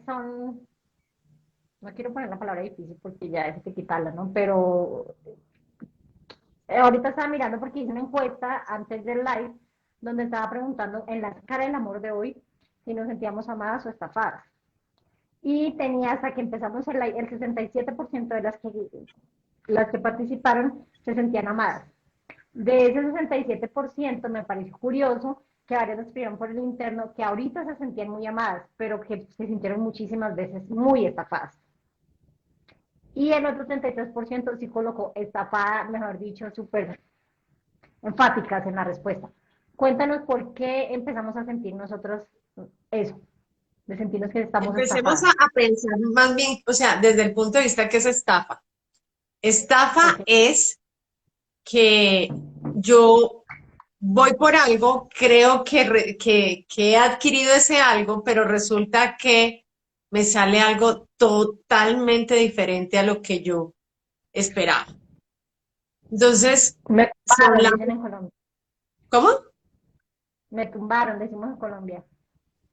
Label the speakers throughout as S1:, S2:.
S1: son, no quiero poner la palabra difícil porque ya es que quitarla, ¿no? Pero ahorita estaba mirando porque hice una encuesta antes del live donde estaba preguntando en la escala del amor de hoy si nos sentíamos amadas o estafadas. Y tenía hasta que empezamos el live, el 67% de las que participaron se sentían amadas. De ese 67% me pareció curioso que varias nos escribieron por el interno que ahorita se sentían muy amadas, pero que se sintieron muchísimas veces muy estafadas. Y el otro 33% sí colocó estafada, mejor dicho, súper enfáticas en la respuesta. Cuéntanos por qué empezamos a sentir nosotros eso, de sentirnos que estamos
S2: Empecemos
S1: estafadas.
S2: a pensar más bien, o sea, desde el punto de vista que es estafa. Estafa
S1: Ok.
S2: es que yo voy por algo, creo que he adquirido ese algo, pero resulta que me sale algo totalmente diferente a lo que yo esperaba. Entonces,
S1: Me
S2: son
S1: tumbaron,
S2: la...
S1: dicen en Colombia.
S2: ¿Cómo?
S1: Me tumbaron, decimos en Colombia.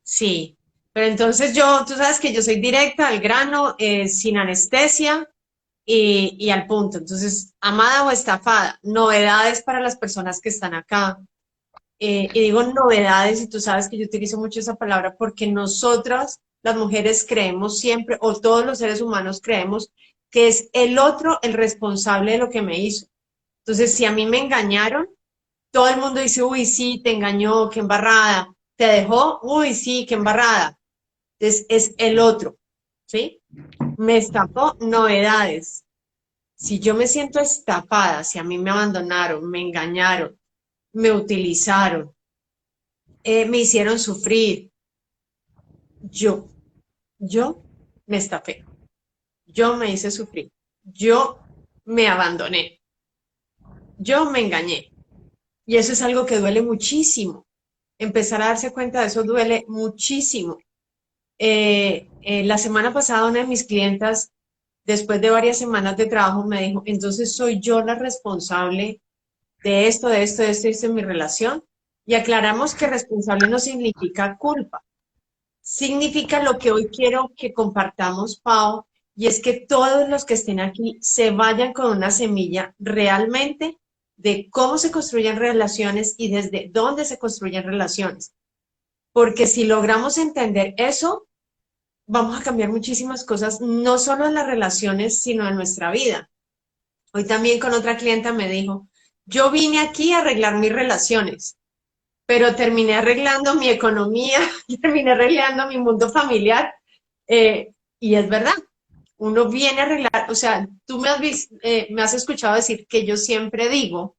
S2: Sí, pero entonces yo, tú sabes que yo soy directa al grano, sin anestesia y al punto. Entonces, amada o estafada, novedades para las personas que están acá. Y digo novedades, y tú sabes que yo utilizo mucho esa palabra porque nosotras, las mujeres, creemos siempre, o todos los seres humanos creemos, que es el otro el responsable de lo que me hizo. Entonces, si a mí me engañaron, todo el mundo dice, uy, sí, te engañó, qué embarrada. Te dejó, uy, sí, qué embarrada. Entonces, es el otro, ¿sí? Me estafó, novedades. Si yo me siento estafada, si a mí me abandonaron, me engañaron, me utilizaron, me hicieron sufrir, yo, yo me estafé, yo me hice sufrir, yo me abandoné, yo me engañé. Y eso es algo que duele muchísimo. Empezar a darse cuenta de eso duele muchísimo. La semana pasada una de mis clientas, después de varias semanas de trabajo, me dijo, entonces soy yo la responsable de esto, de esto, de esto, de esto en mi relación. Y aclaramos que responsable no significa culpa, significa lo que hoy quiero que compartamos, Pau, y es que todos los que estén aquí se vayan con una semilla realmente de cómo se construyen relaciones y desde dónde se construyen relaciones. Porque si logramos entender eso, vamos a cambiar muchísimas cosas, no solo en las relaciones, sino en nuestra vida. Hoy también con otra clienta me dijo, yo vine aquí a arreglar mis relaciones, pero terminé arreglando mi economía, terminé arreglando mi mundo familiar, y es verdad, uno viene a arreglar, o sea, tú me has escuchado decir que yo siempre digo,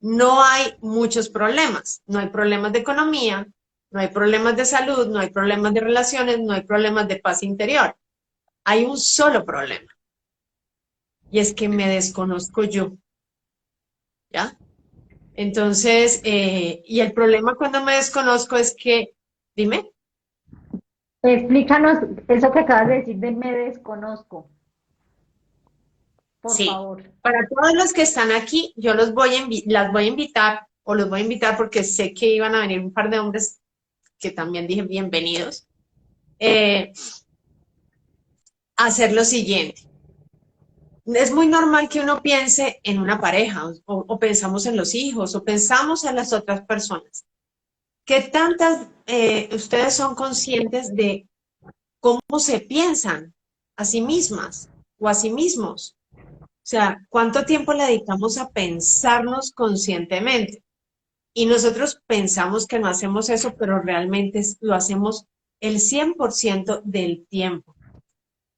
S2: no hay muchos problemas, no hay problemas de economía, no hay problemas de salud, no hay problemas de relaciones, no hay problemas de paz interior, hay un solo problema, y es que me desconozco yo, ¿ya? Entonces, y el problema cuando me desconozco es que, dime.
S1: Explícanos eso que acabas de decir de me desconozco, por
S2: Sí,
S1: favor.
S2: para todos los que están aquí, yo los voy a las voy a invitar, o los voy a invitar porque sé que iban a venir un par de hombres que también dije bienvenidos, a hacer lo siguiente. Es muy normal que uno piense en una pareja, o pensamos en los hijos, o pensamos en las otras personas. ¿Qué tantas ustedes son conscientes de cómo se piensan a sí mismas o a sí mismos? O sea, ¿cuánto tiempo le dedicamos a pensarnos conscientemente? Y nosotros pensamos que no hacemos eso, pero realmente lo hacemos el 100% del tiempo.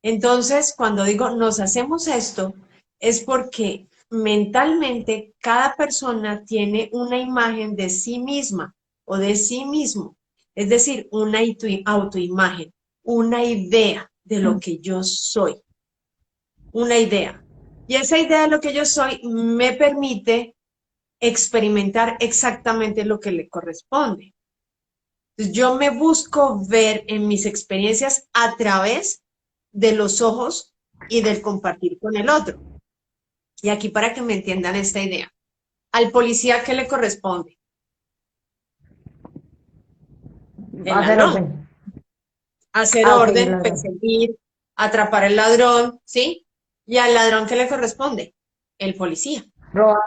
S2: Entonces, cuando digo nos hacemos esto, es porque mentalmente cada persona tiene una imagen de sí misma o de sí mismo, es decir, una autoimagen, una idea de lo que yo soy, una idea. Y esa idea de lo que yo soy me permite experimentar exactamente lo que le corresponde. Entonces, yo me busco ver en mis experiencias a través de los ojos y del compartir con el otro. Y aquí para que me entiendan esta idea. Al policía, ¿qué le corresponde? El
S1: Hacer
S2: ladrón.
S1: orden.
S2: hacer
S1: Ah, ok, el
S2: orden,
S1: ladrón.
S2: perseguir, atrapar al ladrón, ¿sí? ¿Y al ladrón qué le corresponde? El policía.
S1: Roba.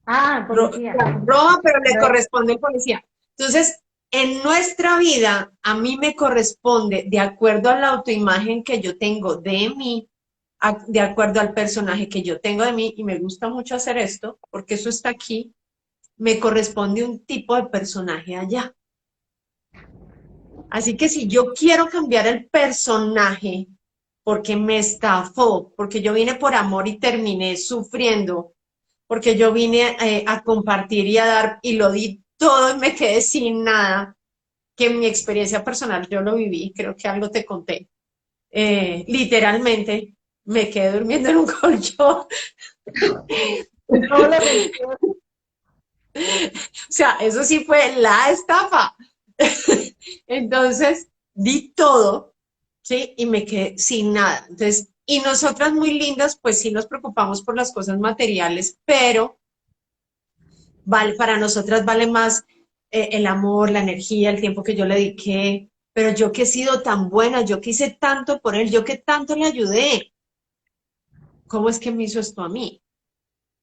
S1: Ah, policía.
S2: Roba, pero le
S1: No,
S2: corresponde al policía. Entonces, en nuestra vida, a mí me corresponde, de acuerdo a la autoimagen que yo tengo de mí, de acuerdo al personaje que yo tengo de mí, y me gusta mucho hacer esto, porque eso está aquí, me corresponde un tipo de personaje allá. Así que si yo quiero cambiar el personaje porque me estafó, porque yo vine por amor y terminé sufriendo, porque yo vine a compartir y a dar y lo di todo y me quedé sin nada, que en mi experiencia personal yo lo viví, creo que algo te conté. Literalmente me quedé durmiendo en un colchón.
S1: en todos los sentidos.
S2: O sea, eso sí fue la estafa. Entonces, di todo, ¿sí? Y me quedé sin nada. Entonces, y nosotras muy lindas, pues sí nos preocupamos por las cosas materiales, pero vale, para nosotras vale más el amor, la energía, el tiempo que yo le dediqué. Pero yo que he sido tan buena, yo que hice tanto por él, yo que tanto le ayudé, ¿cómo es que me hizo esto a mí?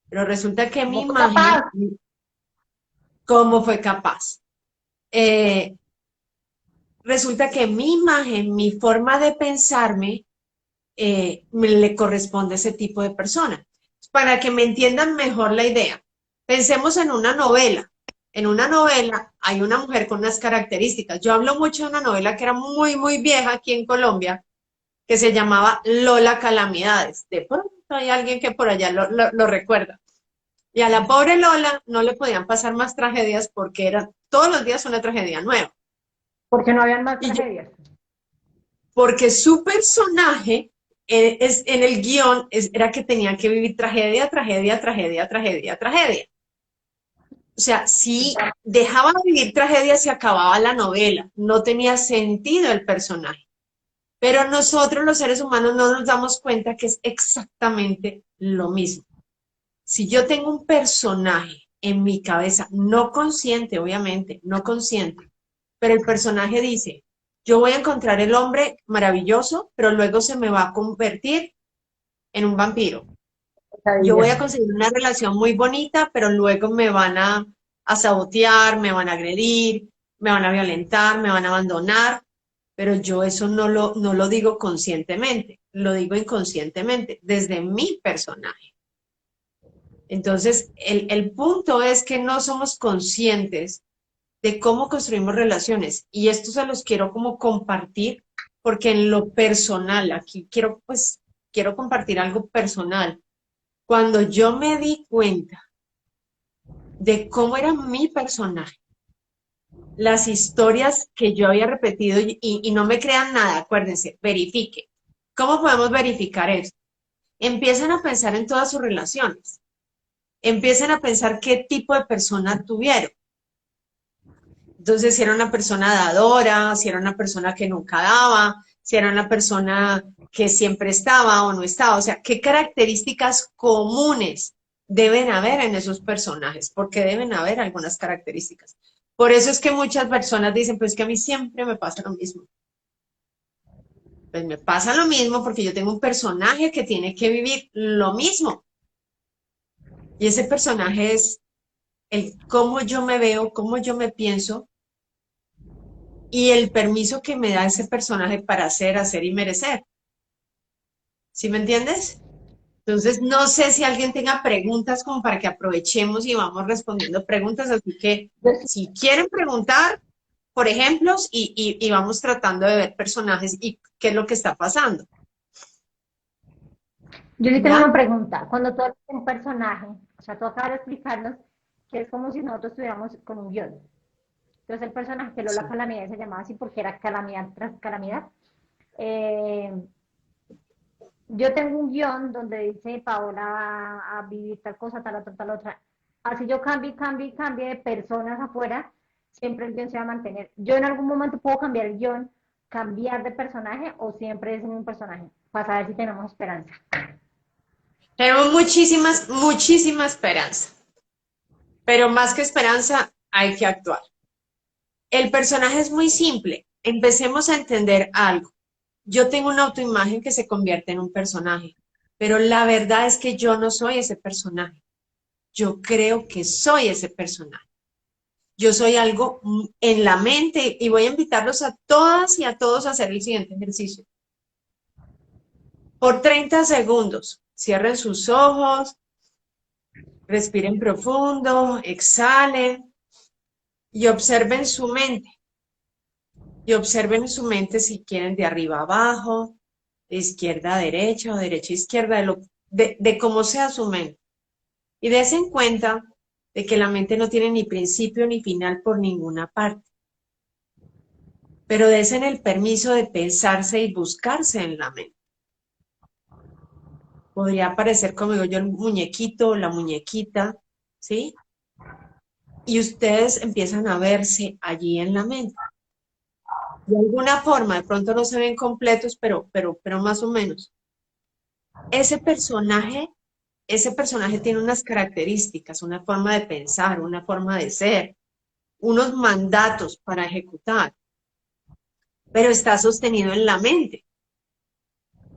S2: Pero resulta que mi
S1: ¿Cómo fue
S2: imagen,
S1: capaz?
S2: ¿cómo fue capaz? Eh, Resulta que mi imagen, mi forma de pensarme, me le corresponde a ese tipo de persona. Para que me entiendan mejor la idea, pensemos en una novela. En una novela hay una mujer con unas características. Yo hablo mucho de una novela que era muy, muy vieja aquí en Colombia, que se llamaba Lola Calamidades. De pronto hay alguien que por allá lo recuerda. Y a la pobre Lola no le podían pasar más tragedias porque era todos los días una tragedia nueva.
S1: Porque no habían más
S2: Y yo
S1: tragedias.
S2: porque su personaje en el guión era que tenía que vivir tragedia, tragedia, tragedia, tragedia, tragedia. O sea, si dejaba de vivir tragedia, se acababa la novela, no tenía sentido el personaje. Pero nosotros los seres humanos no nos damos cuenta que es exactamente lo mismo. Si yo tengo un personaje en mi cabeza, no consciente, obviamente, no consciente, pero el personaje dice, yo voy a encontrar el hombre maravilloso, pero luego se me va a convertir en un vampiro. Yo voy
S1: Pesadilla.
S2: a conseguir una relación muy bonita, pero luego me van a sabotear, me van a agredir, me van a violentar, me van a abandonar, pero yo eso no lo digo conscientemente, lo digo inconscientemente, desde mi personaje. Entonces, el punto es que no somos conscientes de cómo construimos relaciones y esto se los quiero como compartir porque en lo personal, aquí quiero pues, quiero compartir algo personal. Cuando yo me di cuenta de cómo era mi personaje, las historias que yo había repetido y no me crean nada, acuérdense, verifique. ¿Cómo podemos verificar eso? Empiezan a pensar en todas sus relaciones, empiezan a pensar qué tipo de persona tuvieron. Entonces, si era una persona dadora, si era una persona que nunca daba, si era una persona que siempre estaba o no estaba, o sea, qué características comunes deben haber en esos personajes, porque deben haber algunas características. Por eso es que muchas personas dicen, pues que a mí siempre me pasa lo mismo. Pues me pasa lo mismo porque yo tengo un personaje que tiene que vivir lo mismo. Y ese personaje es el cómo yo me veo, cómo yo me pienso y el permiso que me da ese personaje para hacer y merecer. ¿Sí me entiendes? Entonces, no sé si alguien tenga preguntas como para que aprovechemos y vamos respondiendo preguntas, así que
S1: Yo,
S2: si quieren preguntar por ejemplos y vamos tratando de ver personajes y qué es lo que está pasando.
S1: yo sí tengo una
S2: ¿Ya?
S1: pregunta. Cuando tú hablas de un personaje, o sea, tú acabas de explicarnos que es como si nosotros estuviéramos con un guión. Entonces el personaje que Lola
S2: Sí.
S1: Calamidad se llamaba así porque era calamidad tras calamidad. Eh, yo tengo un guión donde dice Paola va a vivir tal cosa, tal otra, tal otra. Así yo cambie de personas afuera, siempre el guión se va a mantener. Yo en algún momento puedo cambiar el guión, cambiar de personaje o siempre es el mismo personaje, para saber si tenemos esperanza.
S2: Tenemos muchísimas, muchísima esperanza, pero más que esperanza, hay que actuar. El personaje es muy simple. empecemos a entender algo. Yo tengo una autoimagen que se convierte en un personaje, pero la verdad es que yo no soy ese personaje. Yo creo que soy ese personaje. Yo soy algo en la mente y voy a invitarlos a todas y a todos a hacer el siguiente ejercicio. Por 30 segundos, cierren sus ojos, respiren profundo, exhalen y observen su mente. Y observen su mente si quieren de arriba a abajo, de izquierda a derecha o derecha a izquierda, de cómo sea su mente. Y dense en cuenta de que la mente no tiene ni principio ni final por ninguna parte. Pero desen el permiso de pensarse y buscarse en la mente. Podría aparecer, como digo yo, el muñequito, la muñequita, ¿sí? Y ustedes empiezan a verse allí en la mente. De alguna forma, de pronto no se ven completos, pero más o menos. Ese personaje tiene unas características, una forma de pensar, una forma de ser, unos mandatos para ejecutar, pero está sostenido en la mente.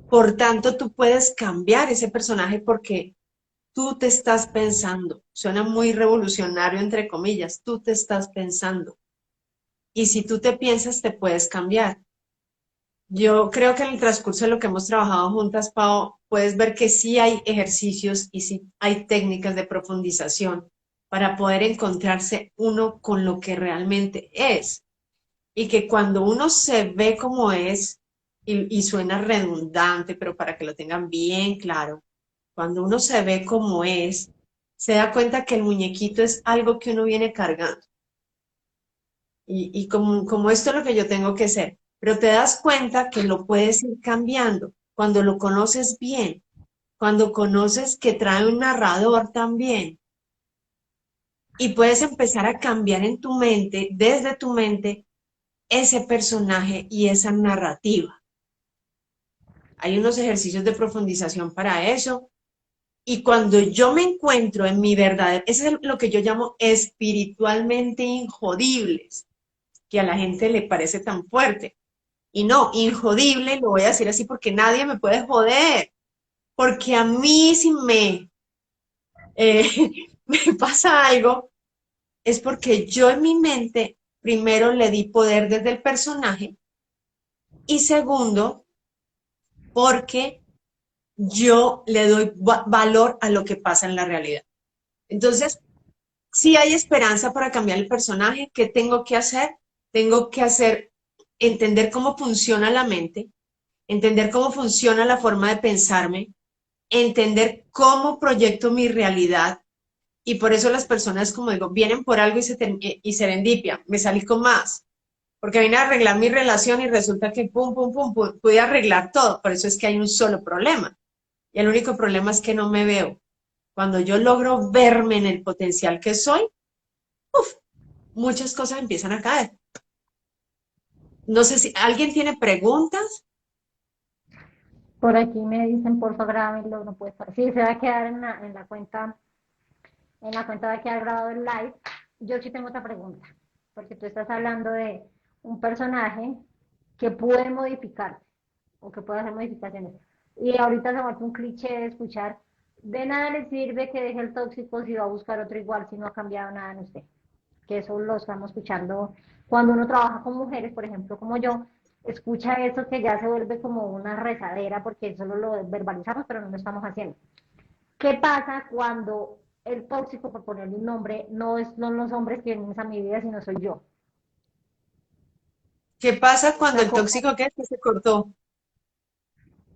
S2: Por tanto, tú puedes cambiar ese personaje porque tú te estás pensando. Suena muy revolucionario, entre comillas, tú te estás pensando. Y si tú te piensas, te puedes cambiar. Yo creo que en el transcurso de lo que hemos trabajado juntas, Pau, puedes ver que sí hay ejercicios y sí hay técnicas de profundización para poder encontrarse uno con lo que realmente es. Y que cuando uno se ve como es, y suena redundante, pero para que lo tengan bien claro, cuando uno se ve como es, se da cuenta que el muñequito es algo que uno viene cargando. Y como esto es lo que yo tengo que ser. Pero te das cuenta que lo puedes ir cambiando cuando lo conoces bien, cuando conoces que trae un narrador también. Y puedes empezar a cambiar en tu mente, desde tu mente, ese personaje y esa narrativa. Hay unos ejercicios de profundización para eso. Y cuando yo me encuentro en mi verdad, eso es lo que yo llamo espiritualmente injodibles, que a la gente le parece tan fuerte. Y no, injodible, lo voy a decir así porque nadie me puede joder. Porque a mí si eh, me pasa algo, es porque yo en mi mente, primero le di poder desde el personaje y segundo, porque yo le doy valor a lo que pasa en la realidad. Entonces, si hay esperanza para cambiar el personaje. ¿Qué tengo que hacer? Tengo que entender cómo funciona la mente, entender cómo funciona la forma de pensarme, entender cómo proyecto mi realidad. Y por eso las personas, como digo, vienen por algo y serendipian. Me salí con más. Porque vine a arreglar mi relación y resulta que pum, pum, pum, pum, pude arreglar todo. Por eso es que hay un solo problema. Y el único problema es que no me veo. Cuando yo logro verme en el potencial que soy, muchas cosas empiezan a caer. No sé si alguien tiene preguntas.
S1: Por aquí me dicen, por favor, grábenlo, no puede estar. Sí, se va a quedar en la cuenta va a quedar grabado el live. Yo sí tengo otra pregunta, porque tú estás hablando de un personaje que puede modificarse o que puede hacer modificaciones. Y ahorita se vuelve un cliché de escuchar, de nada le sirve que deje el tóxico si va a buscar otro igual si no ha cambiado nada en usted. Que eso lo estamos escuchando cuando uno trabaja con mujeres, por ejemplo, como yo, escucha eso que ya se vuelve como una rezadera porque solo lo verbalizamos, pero no lo estamos haciendo. ¿Qué pasa cuando el tóxico, por ponerle un nombre, no los hombres que vienen a mi vida, sino soy yo?
S2: ¿Qué pasa
S1: O
S2: cuando
S1: sea,
S2: el tóxico que se cortó?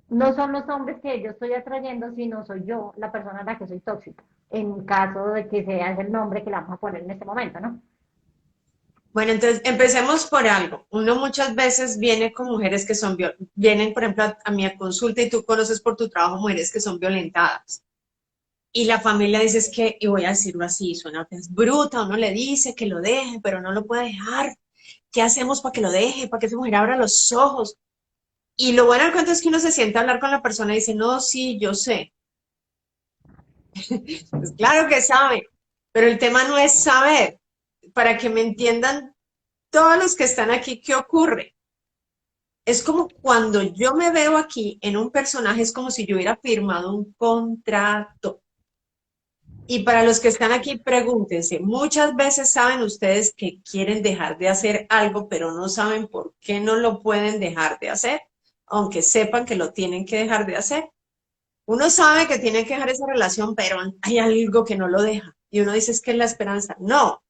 S1: no son los hombres que yo estoy atrayendo, sino soy yo la persona a la que soy tóxica, en caso de que sea el nombre que le vamos a poner en este momento, ¿no?
S2: Bueno, entonces empecemos por algo. Uno muchas veces viene con mujeres que vienen, por ejemplo, a mi consulta y tú conoces por tu trabajo mujeres que son violentadas. Y la familia dice es que, y voy a decirlo así, suena es bruta, uno le dice que lo deje, pero no lo puede dejar. ¿Qué hacemos para que lo deje? ¿Para que esa mujer abra los ojos? Y lo bueno del cuento es que uno se sienta a hablar con la persona y dice, no, sí, yo sé. Pues claro que sabe, pero el tema no es saber. Para que me entiendan todos los que están aquí, ¿qué ocurre? es como cuando yo me veo aquí en un personaje, es como si yo hubiera firmado un contrato. Y para los que están aquí, pregúntense, muchas veces saben ustedes que quieren dejar de hacer algo, pero no saben por qué no lo pueden dejar de hacer, aunque sepan que lo tienen que dejar de hacer. Uno sabe que tiene que dejar esa relación, pero hay algo que no lo deja. Y uno dice, es que es la esperanza. No,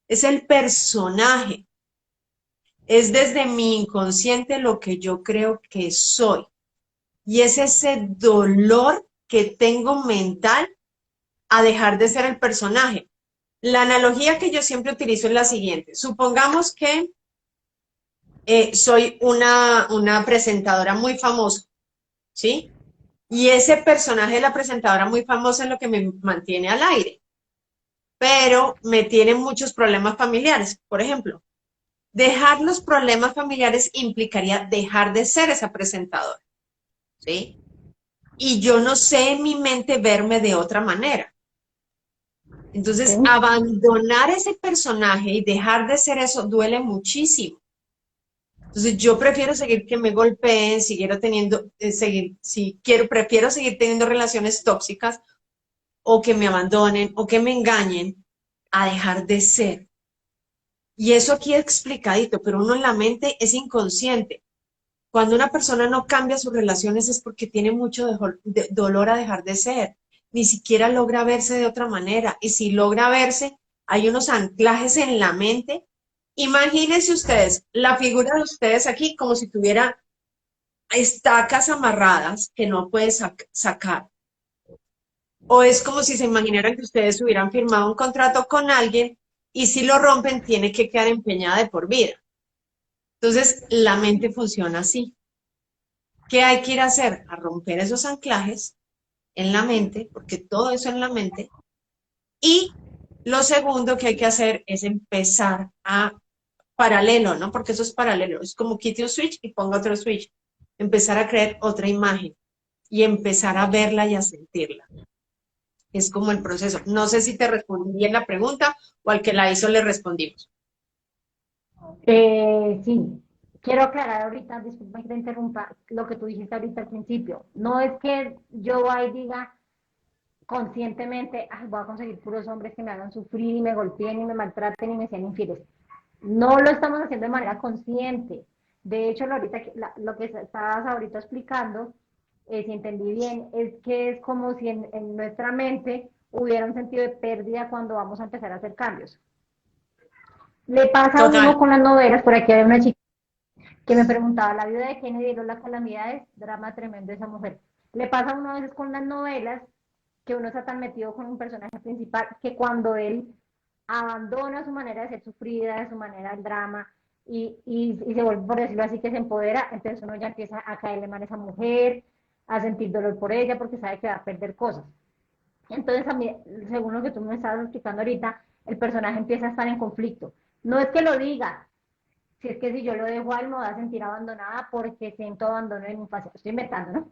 S2: es el personaje. Es desde mi inconsciente lo que yo creo que soy. Y es ese dolor que tengo mental a dejar de ser el personaje. La analogía que yo siempre utilizo es la siguiente. Supongamos que soy una presentadora muy famosa, ¿sí? Y ese personaje de la presentadora muy famosa es lo que me mantiene al aire, pero me tiene muchos problemas familiares. Por ejemplo, dejar los problemas familiares implicaría dejar de ser esa presentadora, ¿sí? Y yo no sé en mi mente verme de otra manera. Entonces,
S1: ¿sí?
S2: abandonar ese personaje y dejar de ser eso duele muchísimo. Entonces, yo prefiero seguir que me golpeen, siguiera teniendo, seguir, si quiero, prefiero seguir teniendo relaciones tóxicas o que me abandonen o que me engañen a dejar de ser. Y eso aquí explicadito, pero uno en la mente es inconsciente. Cuando una persona no cambia sus relaciones es porque tiene mucho dolor a dejar de ser. Ni siquiera logra verse de otra manera. Y si logra verse, hay unos anclajes en la mente. Imagínense ustedes, la figura de ustedes aquí como si tuviera estacas amarradas que no puede sacar. O es como si se imaginaran que ustedes hubieran firmado un contrato con alguien y si lo rompen tiene que quedar empeñada de por vida. Entonces, la mente funciona así. ¿Qué hay que ir a hacer? A romper esos anclajes en la mente, porque todo eso en la mente. Y lo segundo que hay que hacer es empezar a paralelo, ¿no? Porque eso es paralelo. Es como quite un switch y ponga otro switch. Empezar a crear otra imagen y empezar a verla y a sentirla. Es como el proceso. No sé si te respondí bien la pregunta o al que la hizo le respondimos.
S1: Sí, quiero aclarar ahorita, disculpa que te interrumpa, lo que tú dijiste ahorita al principio. No es que yo vaya y diga conscientemente, "Ay, voy a conseguir puros hombres que me hagan sufrir y me golpeen y me maltraten y me sean infieles". No lo estamos haciendo de manera consciente. De hecho, lo que estabas ahorita explicando, si entendí bien, es que es como si en nuestra mente hubiera un sentido de pérdida cuando vamos a empezar a hacer cambios. Le pasa a
S2: Total.
S1: uno con las novelas, por aquí hay una chica que me preguntaba, la vida de Kennedy era la calamidad, es drama tremendo esa mujer. Le pasa a uno a veces con las novelas que uno está tan metido con un personaje principal que cuando él abandona su manera de ser sufrida, su manera del drama y se vuelve, por decirlo así, que se empodera, entonces uno ya empieza a caerle mal a esa mujer, a sentir dolor por ella porque sabe que va a perder cosas. Entonces, a mí, según lo que tú me estabas explicando ahorita, el personaje empieza a estar en conflicto. No es que lo diga, si es que si yo lo dejo a él me voy a sentir abandonada porque siento abandono en mi infancia. Estoy inventando, ¿no?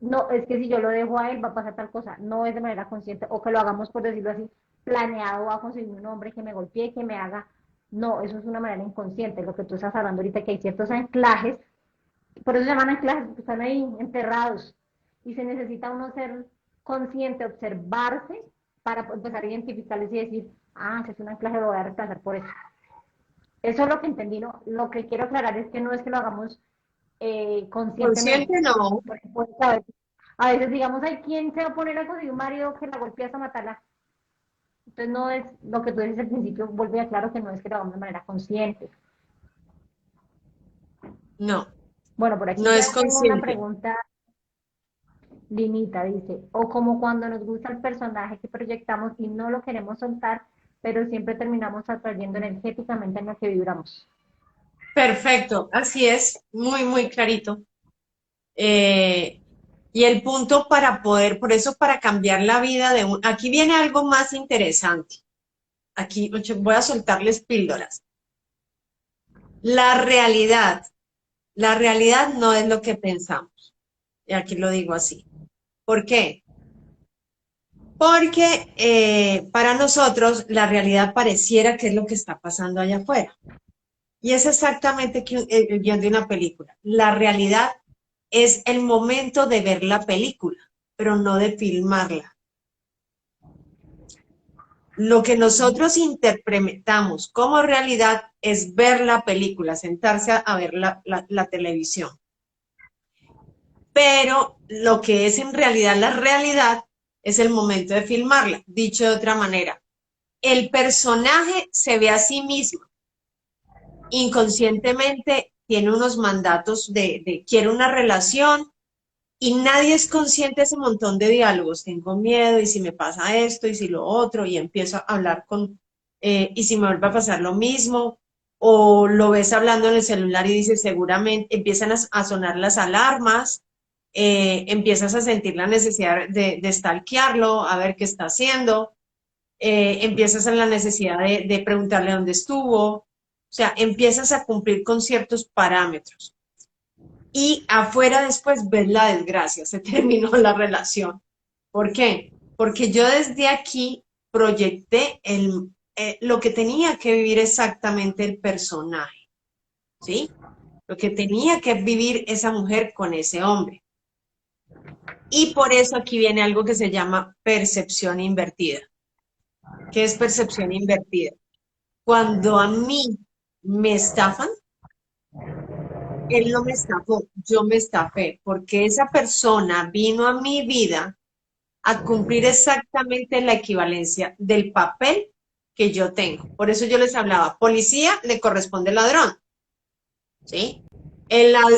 S1: No, es que si yo lo dejo a él va a pasar tal cosa. No es de manera consciente o que lo hagamos, por decirlo así, planeado a conseguir un hombre que me golpee, que me haga. No, eso es una manera inconsciente. Lo que tú estás hablando ahorita, que hay ciertos anclajes, por eso se llaman anclajes, porque están ahí enterrados. Y se necesita uno ser consciente, observarse para empezar a identificarles y decir, ah, si es un anclaje lo voy a reemplazar por eso. Eso es lo que entendí, ¿no? Lo que quiero aclarar es que no es que lo hagamos conscientemente,
S2: Consciente no.
S1: porque puede saber, a veces digamos, hay quien se va a poner a conseguir un marido que la golpea hasta matarla. Entonces no es lo que tú dices al principio, vuelve a claro que no es que lo hagamos de manera consciente.
S2: No,
S1: Bueno, por aquí
S2: no es
S1: ya tengo una
S2: consciente.
S1: pregunta, Linita, dice, o como cuando nos gusta el personaje que proyectamos y no lo queremos soltar, pero siempre terminamos atrayendo energéticamente en lo que vibramos.
S2: Perfecto, así es, muy, muy clarito. Eh, y el punto para poder, por eso para cambiar la vida de un, aquí viene algo más interesante. Aquí voy a soltarles píldoras. La realidad, la realidad no es lo que pensamos. Y aquí lo digo así. ¿Por qué? Porque para nosotros la realidad pareciera que es lo que está pasando allá afuera. Y es exactamente que el guión de una película. La realidad es el momento de ver la película, pero no de filmarla. Lo que nosotros interpretamos como realidad es ver la película, sentarse a ver la televisión. Pero lo que es en realidad la realidad es el momento de filmarla. Dicho de otra manera, el personaje se ve a sí mismo inconscientemente, tiene unos mandatos de quiero una relación y nadie es consciente de ese montón de diálogos. Tengo miedo y si me pasa esto y si lo otro y empiezo a hablar y si me vuelve a pasar lo mismo o lo ves hablando en el celular y dices seguramente empiezan a sonar las alarmas, empiezas a sentir la necesidad de stalkearlo, a ver qué está haciendo, empiezas en la necesidad de preguntarle dónde estuvo, o sea, empiezas a cumplir con ciertos parámetros. Y afuera después ves la desgracia, se terminó la relación. ¿Por qué? Porque yo desde aquí proyecté lo que tenía que vivir exactamente el personaje, ¿sí? Lo que tenía que vivir esa mujer con ese hombre. Y por eso aquí viene algo que se llama percepción invertida. ¿Qué es percepción invertida? Cuando a mí me estafan, él no me estafó, yo me estafé, porque esa persona vino a mi vida a cumplir exactamente la equivalencia del papel que yo tengo. Por eso yo les hablaba, policía le corresponde ladrón, ¿sí?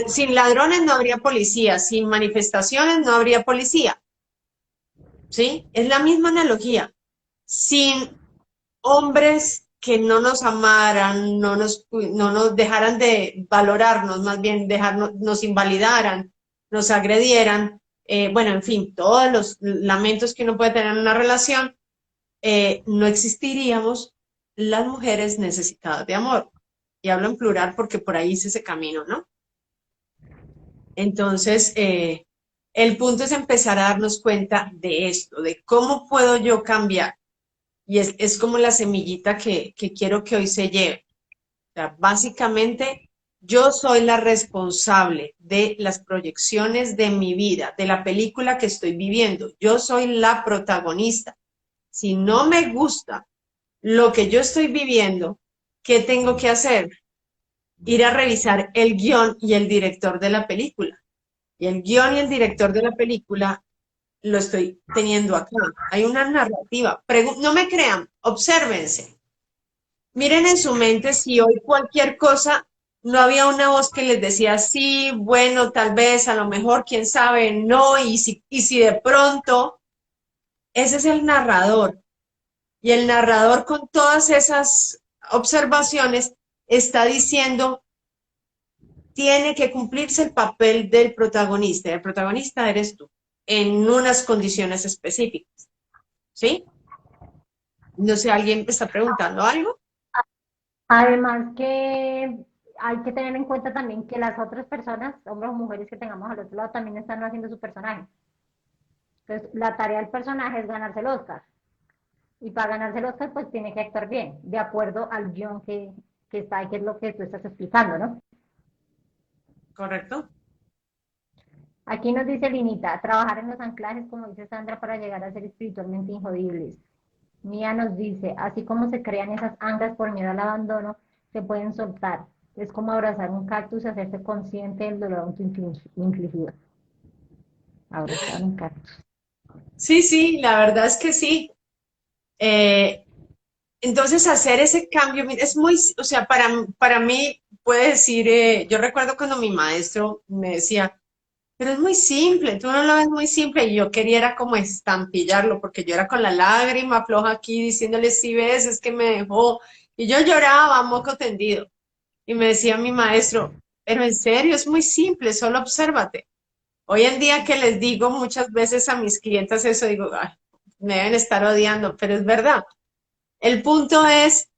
S2: Sin ladrones no habría policía, sin manifestaciones no habría policía, ¿sí? Es la misma analogía. Sin hombres que no nos amaran, no nos dejaran de valorarnos, más bien nos invalidaran, nos agredieran, bueno, en fin, todos los lamentos que uno puede tener en una relación, no existiríamos las mujeres necesitadas de amor. Y hablo en plural porque por ahí es ese camino, ¿no? Entonces, el punto es empezar a darnos cuenta de esto, de cómo puedo yo cambiar. Y es como la semillita que quiero que hoy se lleve. O sea, básicamente, yo soy la responsable de las proyecciones de mi vida, de la película que estoy viviendo. Yo soy la protagonista. Si no me gusta lo que yo estoy viviendo, ¿qué tengo que hacer? Ir a revisar el guión y el director de la película. Y el guión y el director de la película lo estoy teniendo acá. Hay una narrativa. No me crean, obsérvense. Miren en su mente si hoy cualquier cosa no había una voz que les decía sí, bueno, tal vez, a lo mejor, quién sabe, no, y si de pronto, ese es el narrador. Y el narrador con todas esas observaciones está diciendo, tiene que cumplirse el papel del protagonista. El protagonista eres tú, en unas condiciones específicas. ¿Sí? No sé, ¿alguien me está preguntando algo?
S1: Además que hay que tener en cuenta también que las otras personas, hombres o mujeres que tengamos al otro lado, también están haciendo su personaje. Entonces, la tarea del personaje es ganarse el Oscar. Y para ganarse el Oscar, pues tiene que actuar bien, de acuerdo al guión que está ahí, que es lo que tú estás explicando, ¿no?
S2: ¿Correcto?
S1: Aquí nos dice Linita, trabajar en los anclajes, como dice Sandra, para llegar a ser espiritualmente injodibles. Mía nos dice, así como se crean esas anclas por miedo al abandono, se pueden soltar. Es como abrazar un cactus y hacerse consciente del dolor autoinfligido. Abrazar un cactus.
S2: Sí, sí, la verdad es que sí. Eh, entonces, hacer ese cambio es muy, o sea, para mí puede decir, yo recuerdo cuando mi maestro me decía, pero es muy simple, tú no lo ves muy simple, y yo quería era como estampillarlo, porque yo era con la lágrima floja aquí diciéndole, si ves, es que me dejó, y yo lloraba a moco tendido, y me decía mi maestro, pero en serio, es muy simple, solo obsérvate. Hoy en día que les digo muchas veces a mis clientes eso, digo, "Ay, me deben estar odiando", pero es verdad. El punto es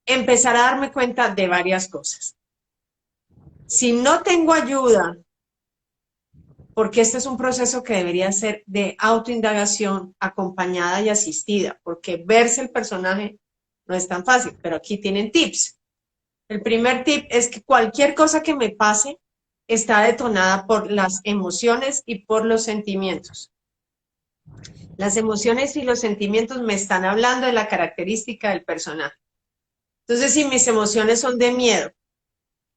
S2: empezar a darme cuenta de varias cosas. Si no tengo ayuda, porque este es un proceso que debería ser de autoindagación acompañada y asistida, porque verse el personaje no es tan fácil, pero aquí tienen tips. El primer tip es que cualquier cosa que me pase está detonada por las emociones y por los sentimientos. Las emociones y los sentimientos me están hablando de la característica del personaje. Entonces, si mis emociones son de miedo,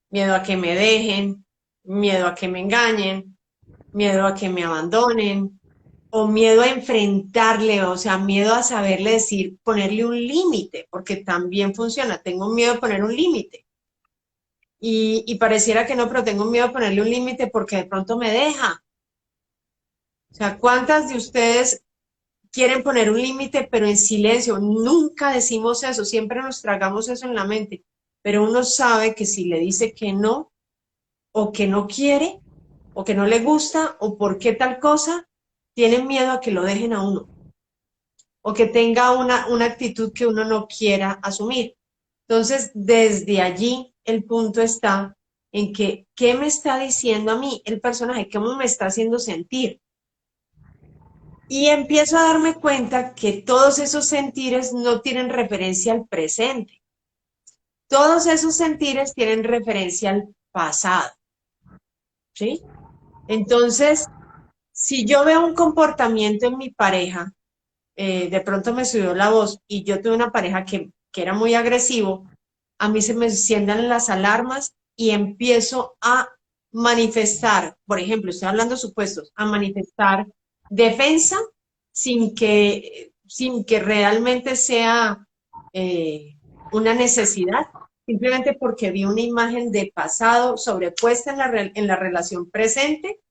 S2: miedo a que me dejen, miedo a que me engañen, miedo a que me abandonen, o miedo a enfrentarle, o sea, miedo a saberle decir, ponerle un límite, porque también funciona. Tengo miedo de poner un límite. Y pareciera que no, pero tengo miedo de ponerle un límite porque de pronto me deja. O sea, ¿cuántas de ustedes quieren poner un límite, pero en silencio? Nunca decimos eso, siempre nos tragamos eso en la mente, pero uno sabe que si le dice que no, o que no quiere, o que no le gusta, o por qué tal cosa, tienen miedo a que lo dejen a uno, o que tenga una actitud que uno no quiera asumir. Entonces, desde allí, el punto está en que, ¿qué me está diciendo a mí el personaje? ¿Cómo me está haciendo sentir? Y empiezo a darme cuenta que todos esos sentires no tienen referencia al presente. Todos esos sentires tienen referencia al pasado, ¿sí? Entonces, si yo veo un comportamiento en mi pareja, de pronto me subió la voz y yo tuve una pareja que era muy agresivo, a mí se me encienden las alarmas y empiezo a manifestar, por ejemplo, estoy hablando de supuestos, a manifestar defensa sin que realmente sea una necesidad, simplemente porque vi una imagen de pasado sobrepuesta en la relación presente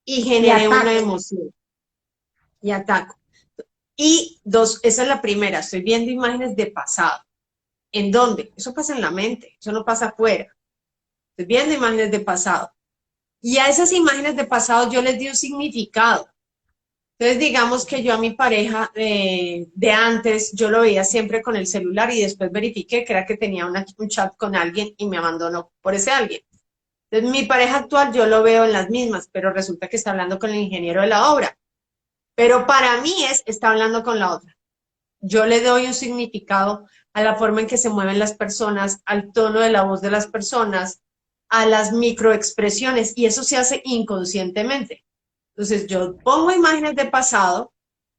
S2: y
S1: Y
S2: generé una
S1: ataco.
S2: emoción y ataco. Y dos, esa es la primera, estoy viendo imágenes de pasado. ¿En dónde? Eso pasa en la mente, eso no pasa afuera. Estoy viendo imágenes de pasado. Y a esas imágenes de pasado yo les di un significado. Entonces, digamos que yo a mi pareja de antes, yo lo veía siempre con el celular y después verifiqué que era que tenía un chat con alguien y me abandonó por ese alguien. Entonces, mi pareja actual yo lo veo en las mismas, pero resulta que está hablando con el ingeniero de la obra. Pero para mí está hablando con la otra. Yo le doy un significado a la forma en que se mueven las personas, al tono de la voz de las personas, a las microexpresiones, y eso se hace inconscientemente. Entonces, yo pongo imágenes de pasado,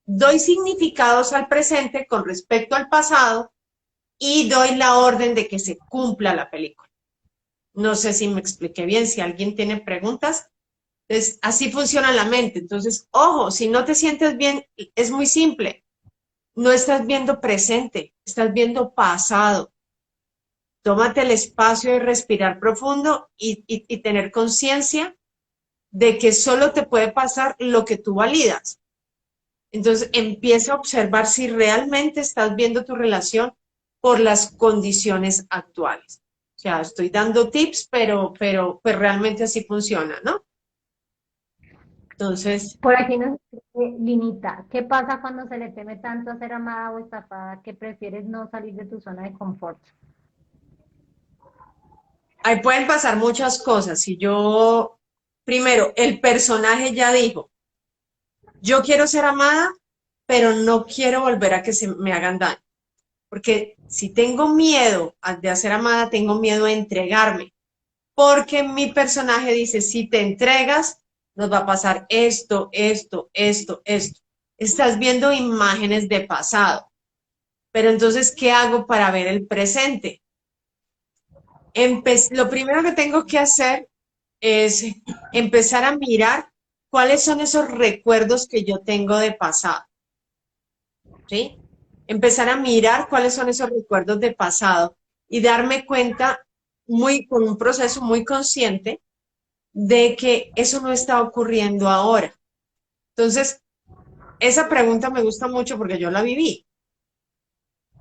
S2: doy significados al presente con respecto al pasado y doy la orden de que se cumpla la película. No sé si me expliqué bien, si alguien tiene preguntas. Entonces, así funciona la mente. Entonces, ojo, si no te sientes bien, es muy simple. No estás viendo presente, estás viendo pasado. Tómate el espacio de respirar profundo y tener conciencia de que solo te puede pasar lo que tú validas. Entonces empieza a observar si realmente estás viendo tu relación por las condiciones actuales. O sea, estoy dando tips, pero pues realmente así funciona, ¿no? Entonces,
S1: Por aquí nos limita. ¿Qué pasa cuando se le teme tanto a ser amada o estafada que prefieres no salir de tu zona de confort?
S2: ahí pueden pasar muchas cosas. Si yo, primero, el personaje ya dijo, yo quiero ser amada, pero no quiero volver a que se me hagan daño. Porque si tengo miedo de hacer amada, tengo miedo a entregarme. Porque mi personaje dice, si te entregas, nos va a pasar esto, esto, esto, esto. Estás viendo imágenes de pasado. Pero entonces, ¿qué hago para ver el presente? Lo primero que tengo que hacer es empezar a mirar cuáles son esos recuerdos que yo tengo de pasado, ¿sí? Empezar a mirar cuáles son esos recuerdos de pasado y darme cuenta con un proceso muy consciente de que eso no está ocurriendo ahora. Entonces, esa pregunta me gusta mucho porque yo la viví.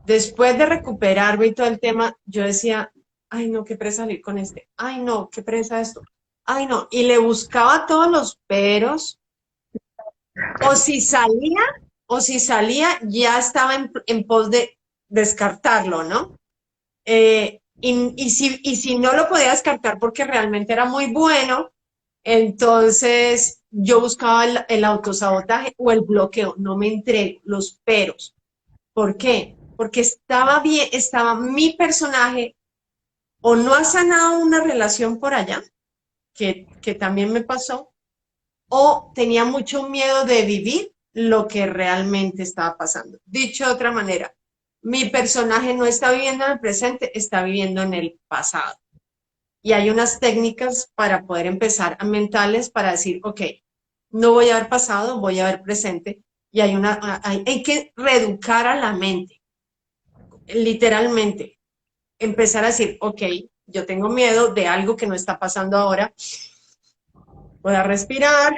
S2: Después de recuperarme y todo el tema, yo decía, ay no, qué presa salir con este, ay no, qué presa esto, ay no, y le buscaba todos los peros, o si salía, o si salía, ya estaba en pos de descartarlo, ¿no? Y si no lo podía descartar porque realmente era muy bueno, entonces yo buscaba el autosabotaje o el bloqueo, no me entrego, los peros. ¿Por qué? Porque estaba bien, estaba mi personaje o no has sanado una relación por allá, que también me pasó, o tenía mucho miedo de vivir lo que realmente estaba pasando. Dicho de otra manera, mi personaje no está viviendo en el presente, está viviendo en el pasado. Y hay unas técnicas para poder empezar a mentales para decir, ok, no voy a ver pasado, voy a ver presente. Y hay que reeducar a la mente, literalmente. Empezar a decir, ok, yo tengo miedo de algo que no está pasando ahora, voy a respirar,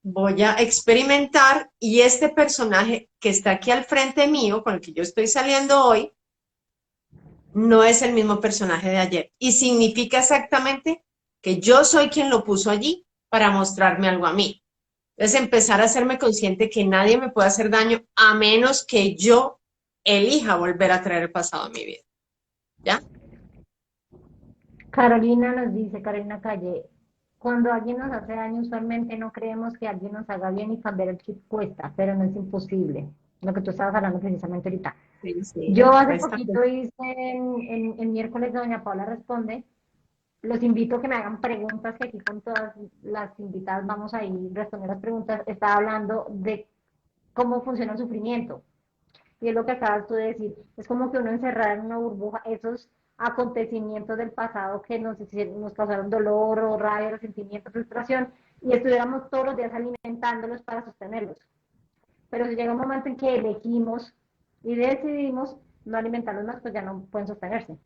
S2: voy a experimentar y este personaje que está aquí al frente mío, con el que yo estoy saliendo hoy, no es el mismo personaje de ayer. Y significa exactamente que yo soy quien lo puso allí para mostrarme algo a mí. Entonces empezar a hacerme consciente que nadie me puede hacer daño a menos que yo elija volver a traer el pasado a mi vida. ¿Ya?
S1: Carolina nos dice, Carolina Calle, cuando alguien nos hace daño, usualmente no creemos que alguien nos haga bien y cambiar el chip cuesta, pero no es imposible. Lo que tú estabas hablando precisamente ahorita.
S2: Sí, sí,
S1: Yo hace
S2: cuesta.
S1: poquito hice en miércoles de Doña Paula Responde. Los invito a que me hagan preguntas, que aquí con todas las invitadas vamos a ir respondiendo las preguntas. Estaba hablando de cómo funciona el sufrimiento. Y es lo que acabas tú de decir. Es como que uno encerrada en una burbuja, esos acontecimientos del pasado que nos causaron dolor o rabia, resentimiento, frustración, y estuviéramos todos los días alimentándolos para sostenerlos. Pero si llega un momento en que elegimos y decidimos no alimentarlos más, pues ya no pueden sostenerse.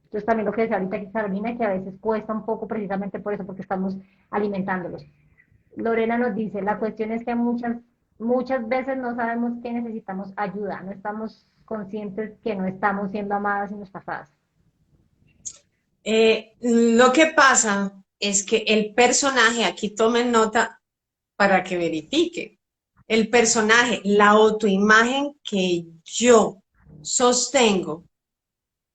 S1: Entonces también lo que decía ahorita aquí Carolina, que a veces cuesta un poco precisamente por eso, porque estamos alimentándolos. Lorena nos dice, la cuestión es que muchas veces no sabemos que necesitamos ayuda, no estamos conscientes que no estamos siendo amadas y nuestras.
S2: Lo que pasa es que el personaje, aquí tomen nota para que verifique, el personaje, la autoimagen que yo sostengo,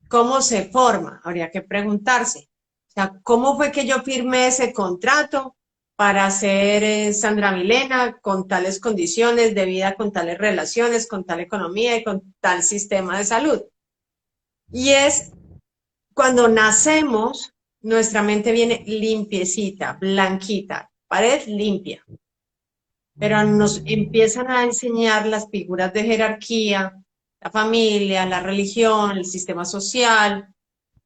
S2: ¿cómo se forma? Habría que preguntarse. O sea, ¿cómo fue que yo firmé ese contrato para ser Sandra Milena con tales condiciones de vida, con tales relaciones, con tal economía y con tal sistema de salud? Y es cuando nacemos, nuestra mente viene limpiecita, blanquita, pared limpia, pero nos empiezan a enseñar las figuras de jerarquía, la familia, la religión, el sistema social,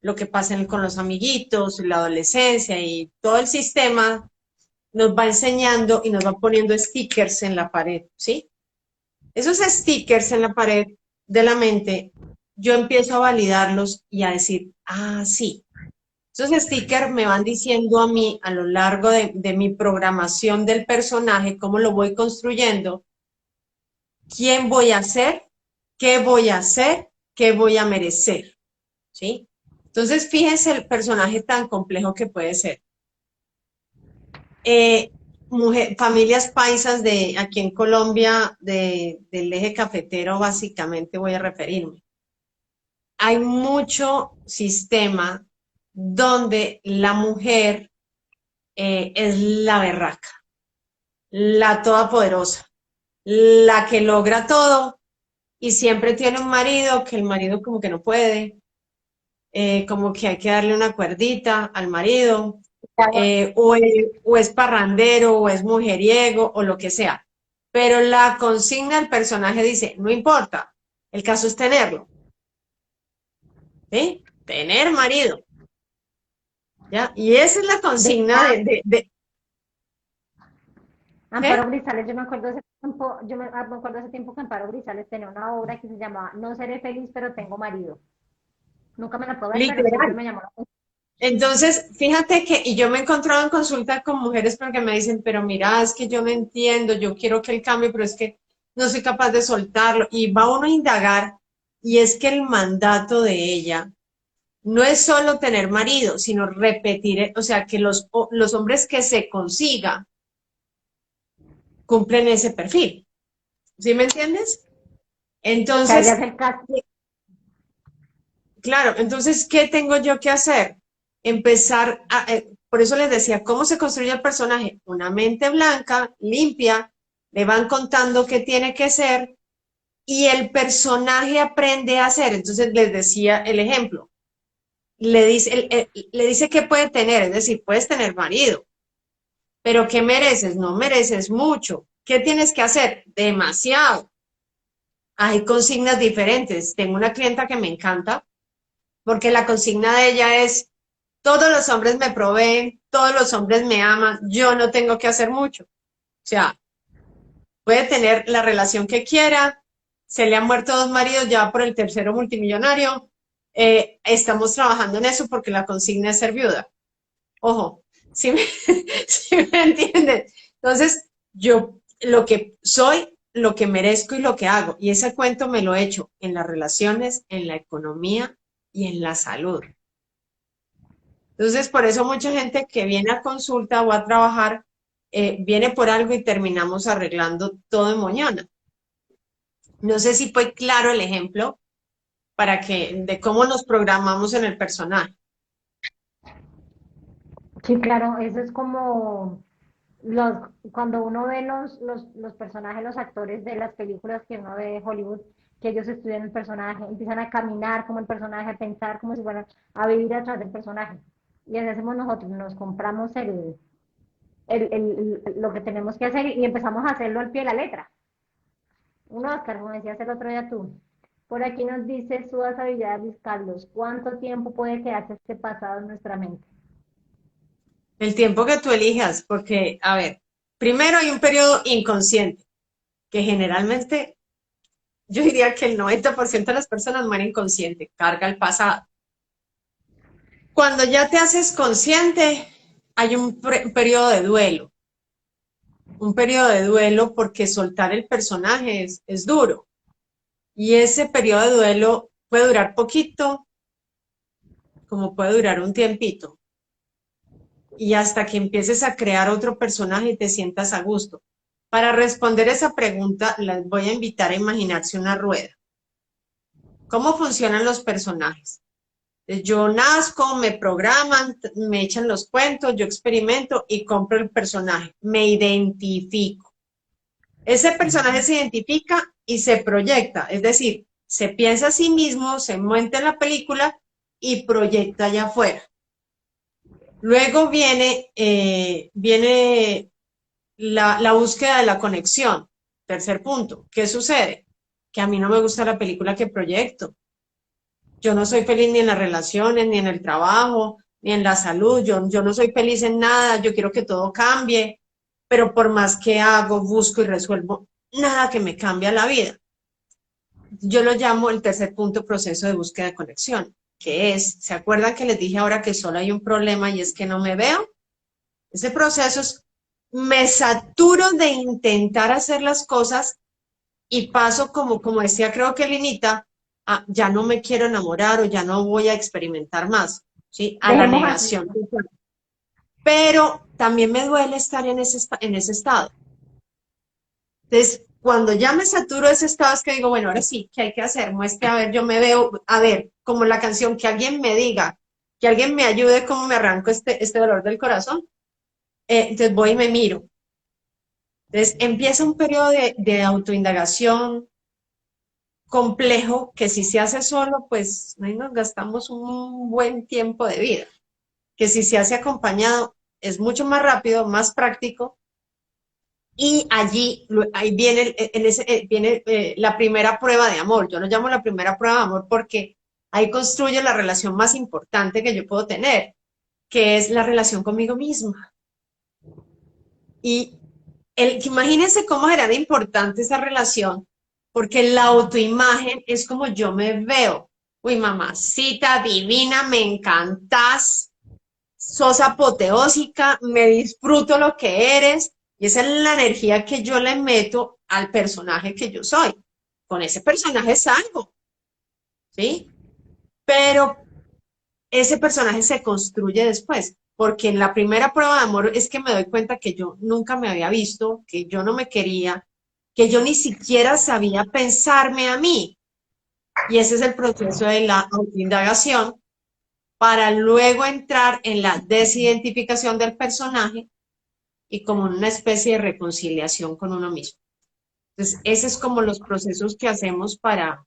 S2: lo que pasa con los amiguitos, la adolescencia y todo el sistema nos va enseñando y nos va poniendo stickers en la pared, ¿sí? Esos stickers en la pared de la mente, yo empiezo a validarlos y a decir, ah, sí. Esos stickers me van diciendo a mí a lo largo de mi programación del personaje, cómo lo voy construyendo, quién voy a ser, qué voy a hacer, qué voy a merecer, ¿sí? Entonces, fíjense el personaje tan complejo que puede ser. Familias paisas de aquí en Colombia, del eje cafetero, básicamente voy a referirme. Hay mucho sistema donde la mujer es la berraca, la todopoderosa, la que logra todo y siempre tiene un marido que el marido como que no puede, como que hay que darle una cuerdita al marido, o es parrandero, o es mujeriego, o lo que sea. Pero la consigna del personaje dice, no importa, el caso es tenerlo. ¿Sí? Tener marido. ¿Ya? Y esa es la consigna
S1: Amparo
S2: ¿qué?
S1: Grisales, yo me acuerdo hace tiempo, me acuerdo hace tiempo que Amparo Grisales tenía una obra que se llamaba No seré feliz, pero tengo marido. Nunca me la puedo ver, pero siempre
S2: Literal.
S1: me llamó la atención.
S2: Entonces, fíjate que, y yo me he encontrado en consulta con mujeres porque me dicen, pero mira, es que yo no entiendo, yo quiero que él cambie, pero es que no soy capaz de soltarlo. Y va uno a indagar, y es que el mandato de ella no es solo tener marido, sino repetir, o sea, que los hombres que se consiga cumplen ese perfil. ¿Sí me entiendes?
S1: O sea, ella es
S2: Entonces,
S1: el caso.
S2: claro, entonces, ¿qué tengo yo que hacer? Empezar por eso les decía, ¿cómo se construye el personaje? Una mente blanca, limpia, le van contando qué tiene que ser y el personaje aprende a hacer. Entonces les decía el ejemplo. le dice qué puede tener, es decir, puedes tener marido, pero ¿qué mereces? No mereces mucho. ¿Qué tienes que hacer? Demasiado. Hay consignas diferentes. Tengo una clienta que me encanta porque la consigna de ella es, todos los hombres me proveen, todos los hombres me aman, yo no tengo que hacer mucho. O sea, puede tener la relación que quiera, se le han muerto dos maridos, ya por el tercero multimillonario. Estamos trabajando en eso porque la consigna es ser viuda. Ojo, ¿sí me, sí me entiendes? Entonces, yo lo que soy, lo que merezco y lo que hago. Y ese cuento me lo he hecho en las relaciones, en la economía y en la salud. Entonces, por eso mucha gente que viene a consulta o a trabajar, viene por algo y terminamos arreglando todo en mañana. No sé si fue claro el ejemplo para que, de cómo nos programamos en el personal.
S1: Sí, claro, eso es como los, cuando uno ve los personajes, los actores de las películas que uno ve de Hollywood, que ellos estudian el personaje, empiezan a caminar como el personaje, a pensar como si fueran a vivir atrás del personaje. Y así hacemos nosotros, nos compramos lo que tenemos que hacer y empezamos a hacerlo al pie de la letra. Uno, Oscar, como decías el otro día tú. Por aquí nos dice Sudas Habilidad Luis Carlos, ¿cuánto tiempo puede quedarse este pasado en nuestra mente?
S2: El tiempo que tú elijas, porque, a ver, primero hay un periodo inconsciente, que generalmente yo diría que el 90% de las personas mueren inconsciente, carga el pasado. Cuando ya te haces consciente, hay un periodo de duelo, un periodo de duelo porque soltar el personaje es duro. Y ese periodo de duelo puede durar poquito, como puede durar un tiempito. Y hasta que empieces a crear otro personaje y te sientas a gusto. Para responder esa pregunta, les voy a invitar a imaginarse una rueda. ¿Cómo funcionan los personajes? Yo nazco, me programan, me echan los cuentos, yo experimento y compro el personaje. Me identifico. Ese personaje se identifica y se proyecta, es decir, se piensa a sí mismo, se monta en la película y proyecta allá afuera. Luego viene la búsqueda de la conexión. Tercer punto, ¿qué sucede? Que a mí no me gusta la película que proyecto. Yo no soy feliz ni en las relaciones, ni en el trabajo, ni en la salud. Yo no soy feliz en nada. Yo quiero que todo cambie, pero por más que hago, busco y resuelvo, nada que me cambie la vida. Yo lo llamo el tercer punto, proceso de búsqueda de conexión, que es, ¿se acuerdan que les dije ahora que solo hay un problema y es que no me veo? Ese proceso es, me saturo de intentar hacer las cosas y paso como decía creo que Linita, ya no me quiero enamorar o ya no voy a experimentar más, ¿sí? A la
S1: Dejemos así.
S2: negación. Pero también me duele estar en ese estado. Entonces, cuando ya me saturo de ese estado es que digo, bueno, ahora sí, ¿qué hay que hacer? Muestre, a ver, yo me veo, a ver, como la canción, que alguien me diga, que alguien me ayude, cómo me arranco este dolor del corazón. Entonces voy y me miro. Entonces empieza un periodo de autoindagación complejo que si se hace solo, pues ahí nos gastamos un buen tiempo de vida. Que si se hace acompañado es mucho más rápido, más práctico y allí ahí viene, viene la primera prueba de amor. Yo lo llamo la primera prueba de amor porque ahí construye la relación más importante que yo puedo tener, que es la relación conmigo misma. Y imagínense cómo era de importante esa relación, porque la autoimagen es como yo me veo. Uy, mamacita divina, me encantas, sos apoteósica, me disfruto lo que eres, y esa es la energía que yo le meto al personaje que yo soy. Con ese personaje salgo, ¿sí? Pero ese personaje se construye después, porque en la primera prueba de amor es que me doy cuenta que yo nunca me había visto, que yo no me quería, que yo ni siquiera sabía pensarme a mí. Y ese es el proceso de la autoindagación para luego entrar en la desidentificación del personaje y como una especie de reconciliación con uno mismo. Entonces, ese es como los procesos que hacemos para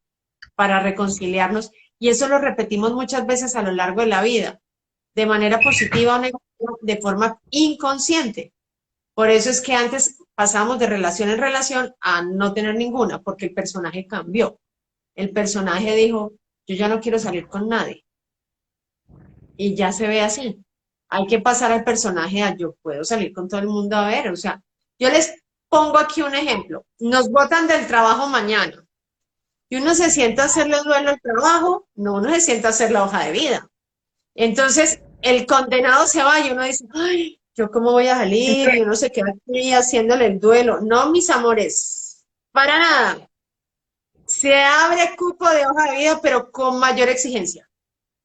S2: reconciliarnos Y eso lo repetimos muchas veces a lo largo de la vida, de manera positiva o negativa, de forma inconsciente. Por eso es que antes pasamos de relación en relación a no tener ninguna, porque el personaje cambió. El personaje dijo, yo ya no quiero salir con nadie. Y ya se ve así. Hay que pasar al personaje a yo puedo salir con todo el mundo a ver. O sea, yo les pongo aquí un ejemplo. Nos botan del trabajo mañana y uno se sienta a hacerle duelo al trabajo, no, uno se sienta a hacer la hoja de vida. Entonces, el condenado se va y uno dice, ay, ¿yo cómo voy a salir? Y uno se queda aquí haciéndole el duelo. No, mis amores, para nada. Se abre cupo de hoja de vida, pero con mayor exigencia.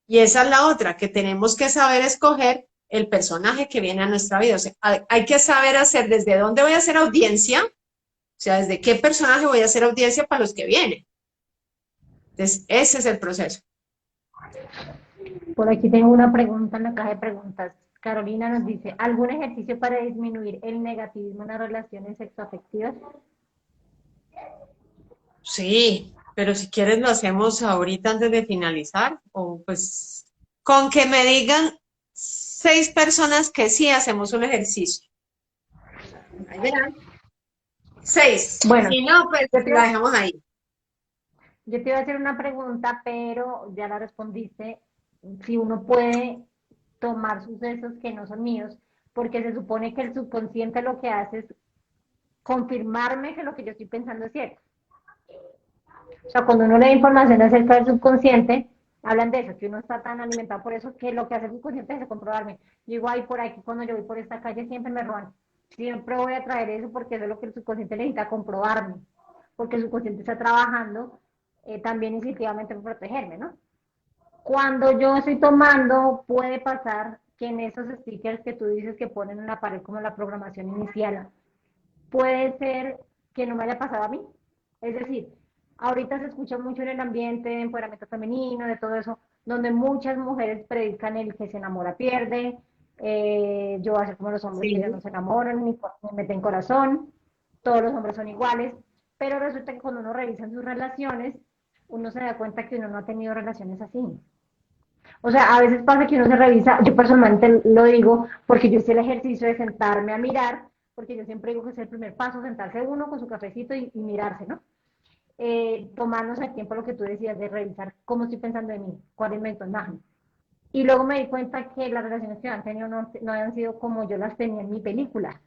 S2: Y esa es la otra, que tenemos que saber escoger el personaje que viene a nuestra vida. O sea, hay que saber hacer desde dónde voy a hacer audiencia, o sea, desde qué personaje voy a hacer audiencia para los que vienen. Entonces, ese es el proceso.
S1: Por aquí tengo una pregunta en la caja de preguntas. Carolina nos dice, ¿algún ejercicio para disminuir el negativismo en las relaciones sexoafectivas?
S2: Sí, pero si quieres lo hacemos ahorita antes de finalizar, o pues con que me digan 6 personas que sí hacemos un ejercicio. Ahí verán. 6.
S1: Bueno,
S2: Si no, pues
S1: yo te,
S2: la dejamos ahí.
S1: yo te iba a hacer una pregunta, pero ya la respondiste. Si uno puede tomar sucesos que no son míos, porque se supone que el subconsciente lo que hace es confirmarme que lo que yo estoy pensando es cierto. O sea, cuando uno lee información acerca del subconsciente, hablan de eso, que uno está tan alimentado por eso, que lo que hace el subconsciente es comprobarme. Yo digo, ay, por aquí, cuando yo voy por esta calle, siempre me roban. Siempre voy a traer eso porque eso es lo que el subconsciente necesita comprobarme. Porque el subconsciente está trabajando también instintivamente por protegerme, ¿no? Cuando yo estoy tomando, puede pasar que en esos stickers que tú dices que ponen en la pared como la programación inicial, puede ser que no me haya pasado a mí. Es decir, ahorita se escucha mucho en el ambiente de empoderamiento femenino, de todo eso, donde muchas mujeres predican el que se enamora pierde, yo voy a ser como los hombres que ya
S2: Sí.
S1: no se enamoran, ni me meten corazón, todos los hombres son iguales, pero resulta que cuando uno revisa sus relaciones, uno se da cuenta que uno no ha tenido relaciones así. O sea, a veces pasa que uno se revisa, yo personalmente lo digo, porque yo hice el ejercicio de sentarme a mirar, porque yo siempre digo que es el primer paso, sentarse uno con su cafecito y mirarse, ¿no? Tomarnos el tiempo, lo que tú decías, de revisar cómo estoy pensando de mí, cuál es mi entonaje. Y luego me di cuenta que las relaciones que han tenido no habían sido como yo las tenía en mi película.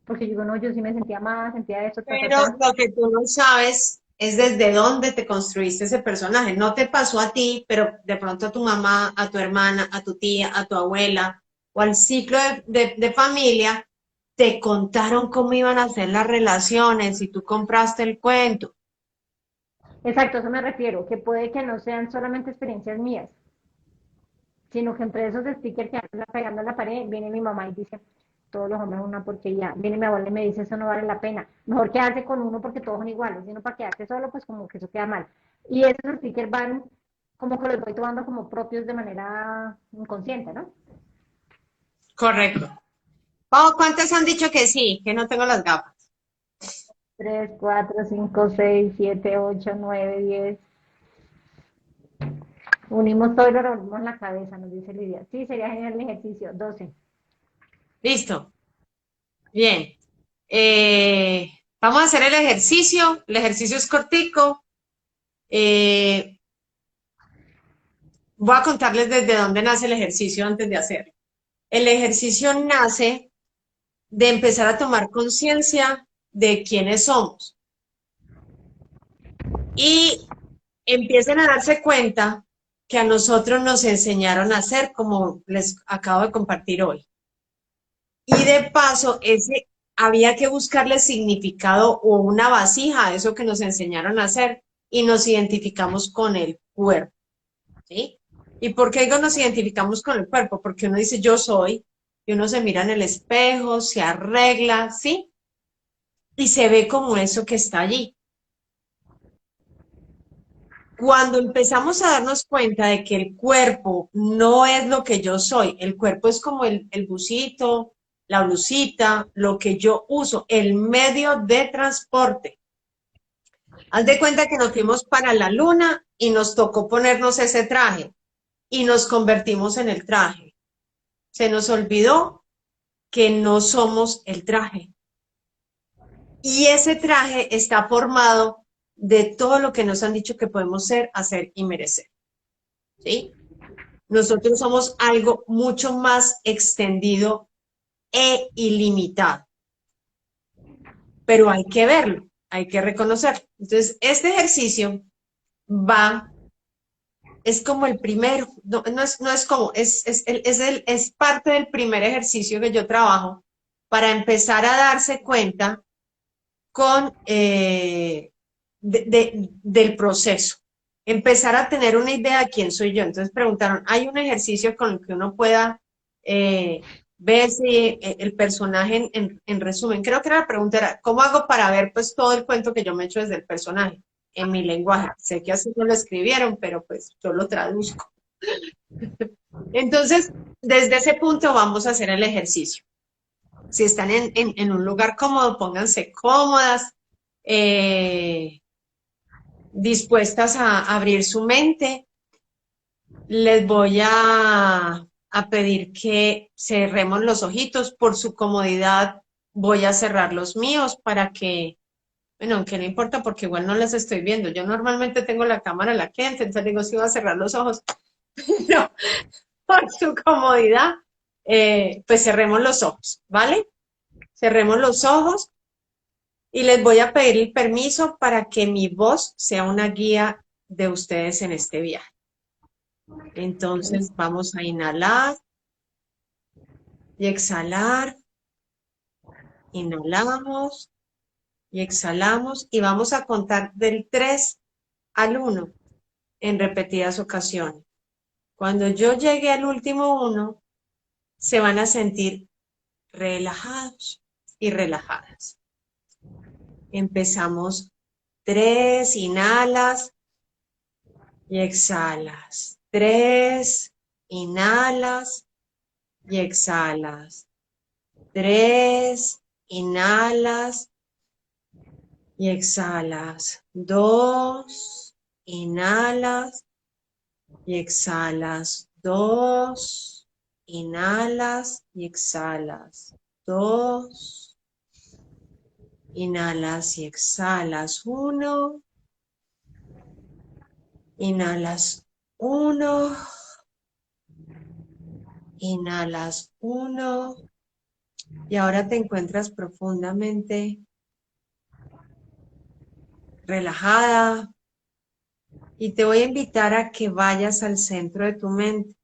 S1: Porque yo digo, no, yo sí me sentía más, sentía eso, ta, ta,
S2: Pero
S1: ta.
S2: lo que tú no sabes es desde dónde te construiste ese personaje. No te pasó a ti, pero de pronto a tu mamá, a tu hermana, a tu tía, a tu abuela o al ciclo de familia, te contaron cómo iban a ser las relaciones y tú compraste el cuento.
S1: Exacto, a eso me refiero, que puede que no sean solamente experiencias mías, sino que entre esos stickers que andan pegando en la pared, viene mi mamá y dice, todos los hombres son una porquería. Viene mi abuela y me dice, eso no vale la pena. Mejor quedarse con uno porque todos son iguales, sino para quedarse solo, pues como que eso queda mal. Y esos stickers van como que los voy tomando como propios de manera inconsciente, ¿no?
S2: Correcto. Oh, ¿cuántas han dicho que sí? Que no tengo las gafas.
S1: 3, 4, 5, 6, 7, 8, 9, 10. Unimos todo y lo revolvimos en la cabeza, nos dice Lidia. Sí, sería genial el ejercicio. 12.
S2: Listo. Bien. Vamos a hacer el ejercicio. El ejercicio es cortico. Eh, Voy a contarles desde dónde nace el ejercicio antes de hacerlo. El ejercicio nace de empezar a tomar conciencia de quiénes somos y empiecen a darse cuenta que a nosotros nos enseñaron a ser como les acabo de compartir hoy. Y de paso, ese había que buscarle significado o una vasija a eso que nos enseñaron a hacer y nos identificamos con el cuerpo, ¿sí? ¿Y por qué digo nos identificamos con el cuerpo? Porque uno dice yo soy, y uno se mira en el espejo, se arregla, ¿sí? Y se ve como eso que está allí. Cuando empezamos a darnos cuenta de que el cuerpo no es lo que yo soy, el cuerpo es como el busito, la blusita, lo que yo uso, el medio de transporte. Haz de cuenta que nos fuimos para la luna y nos tocó ponernos ese traje y nos convertimos en el traje. Se nos olvidó que no somos el traje. Y ese traje está formado de todo lo que nos han dicho que podemos ser, hacer y merecer. ¿Sí? Nosotros somos algo mucho más extendido e ilimitado, pero hay que verlo, hay que reconocerlo. Entonces, este ejercicio va, es como el primero, no es como, es parte del primer ejercicio que yo trabajo para empezar a darse cuenta con, del proceso, empezar a tener una idea de quién soy yo. Entonces preguntaron, ¿hay un ejercicio con el que uno pueda ver si el personaje en resumen? Creo que era la pregunta, era, ¿cómo hago para ver pues todo el cuento que yo me he hecho desde el personaje? En mi lenguaje. Sé que así no lo escribieron, pero pues yo lo traduzco. Entonces, desde ese punto vamos a hacer el ejercicio. Si están en un lugar cómodo, pónganse cómodas, eh, dispuestas a abrir su mente. Les voy a pedir que cerremos los ojitos. Por su comodidad, voy a cerrar los míos para que, bueno, aunque no importa porque igual no las estoy viendo. Yo normalmente tengo la cámara en la que entonces digo, si voy a cerrar los ojos. No, por su comodidad, pues cerremos los ojos, ¿vale? Cerremos los ojos y les voy a pedir el permiso para que mi voz sea una guía de ustedes en este viaje. Entonces vamos a inhalar y exhalar, inhalamos y exhalamos y vamos a contar del 3 al 1 en repetidas ocasiones. Cuando yo llegue al último 1, se van a sentir relajados y relajadas. Empezamos 3, inhalas y exhalas. 3, inhalas y exhalas. 3, inhalas y exhalas. 2, inhalas y exhalas. 2, inhalas y exhalas. 2, inhalas y exhalas. 1, inhalas 1, inhalas 1 y ahora te encuentras profundamente relajada y te voy a invitar a que vayas al centro de tu mente.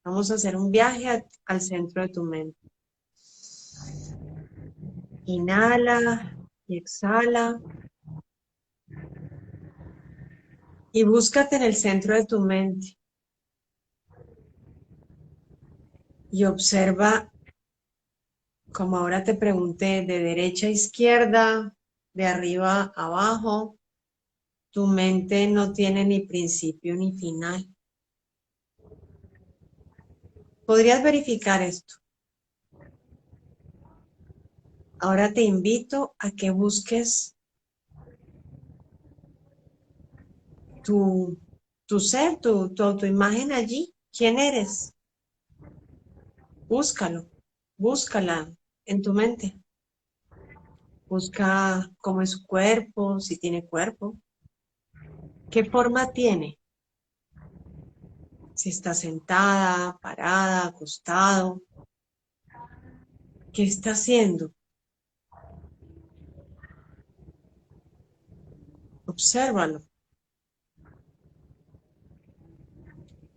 S2: Vamos a hacer un viaje al centro de tu mente. Inhala y exhala y búscate en el centro de tu mente y observa, como ahora te pregunté, de derecha a izquierda, de arriba a abajo. Tu mente no tiene ni principio ni final. ¿Podrías verificar esto? Ahora te invito a que busques tu ser, tu imagen allí. ¿Quién eres? Búscalo, búscala en tu mente. Busca cómo es su cuerpo, si tiene cuerpo. ¿Qué forma tiene? Si está sentada, parada, acostado. ¿Qué está haciendo? Obsérvalo.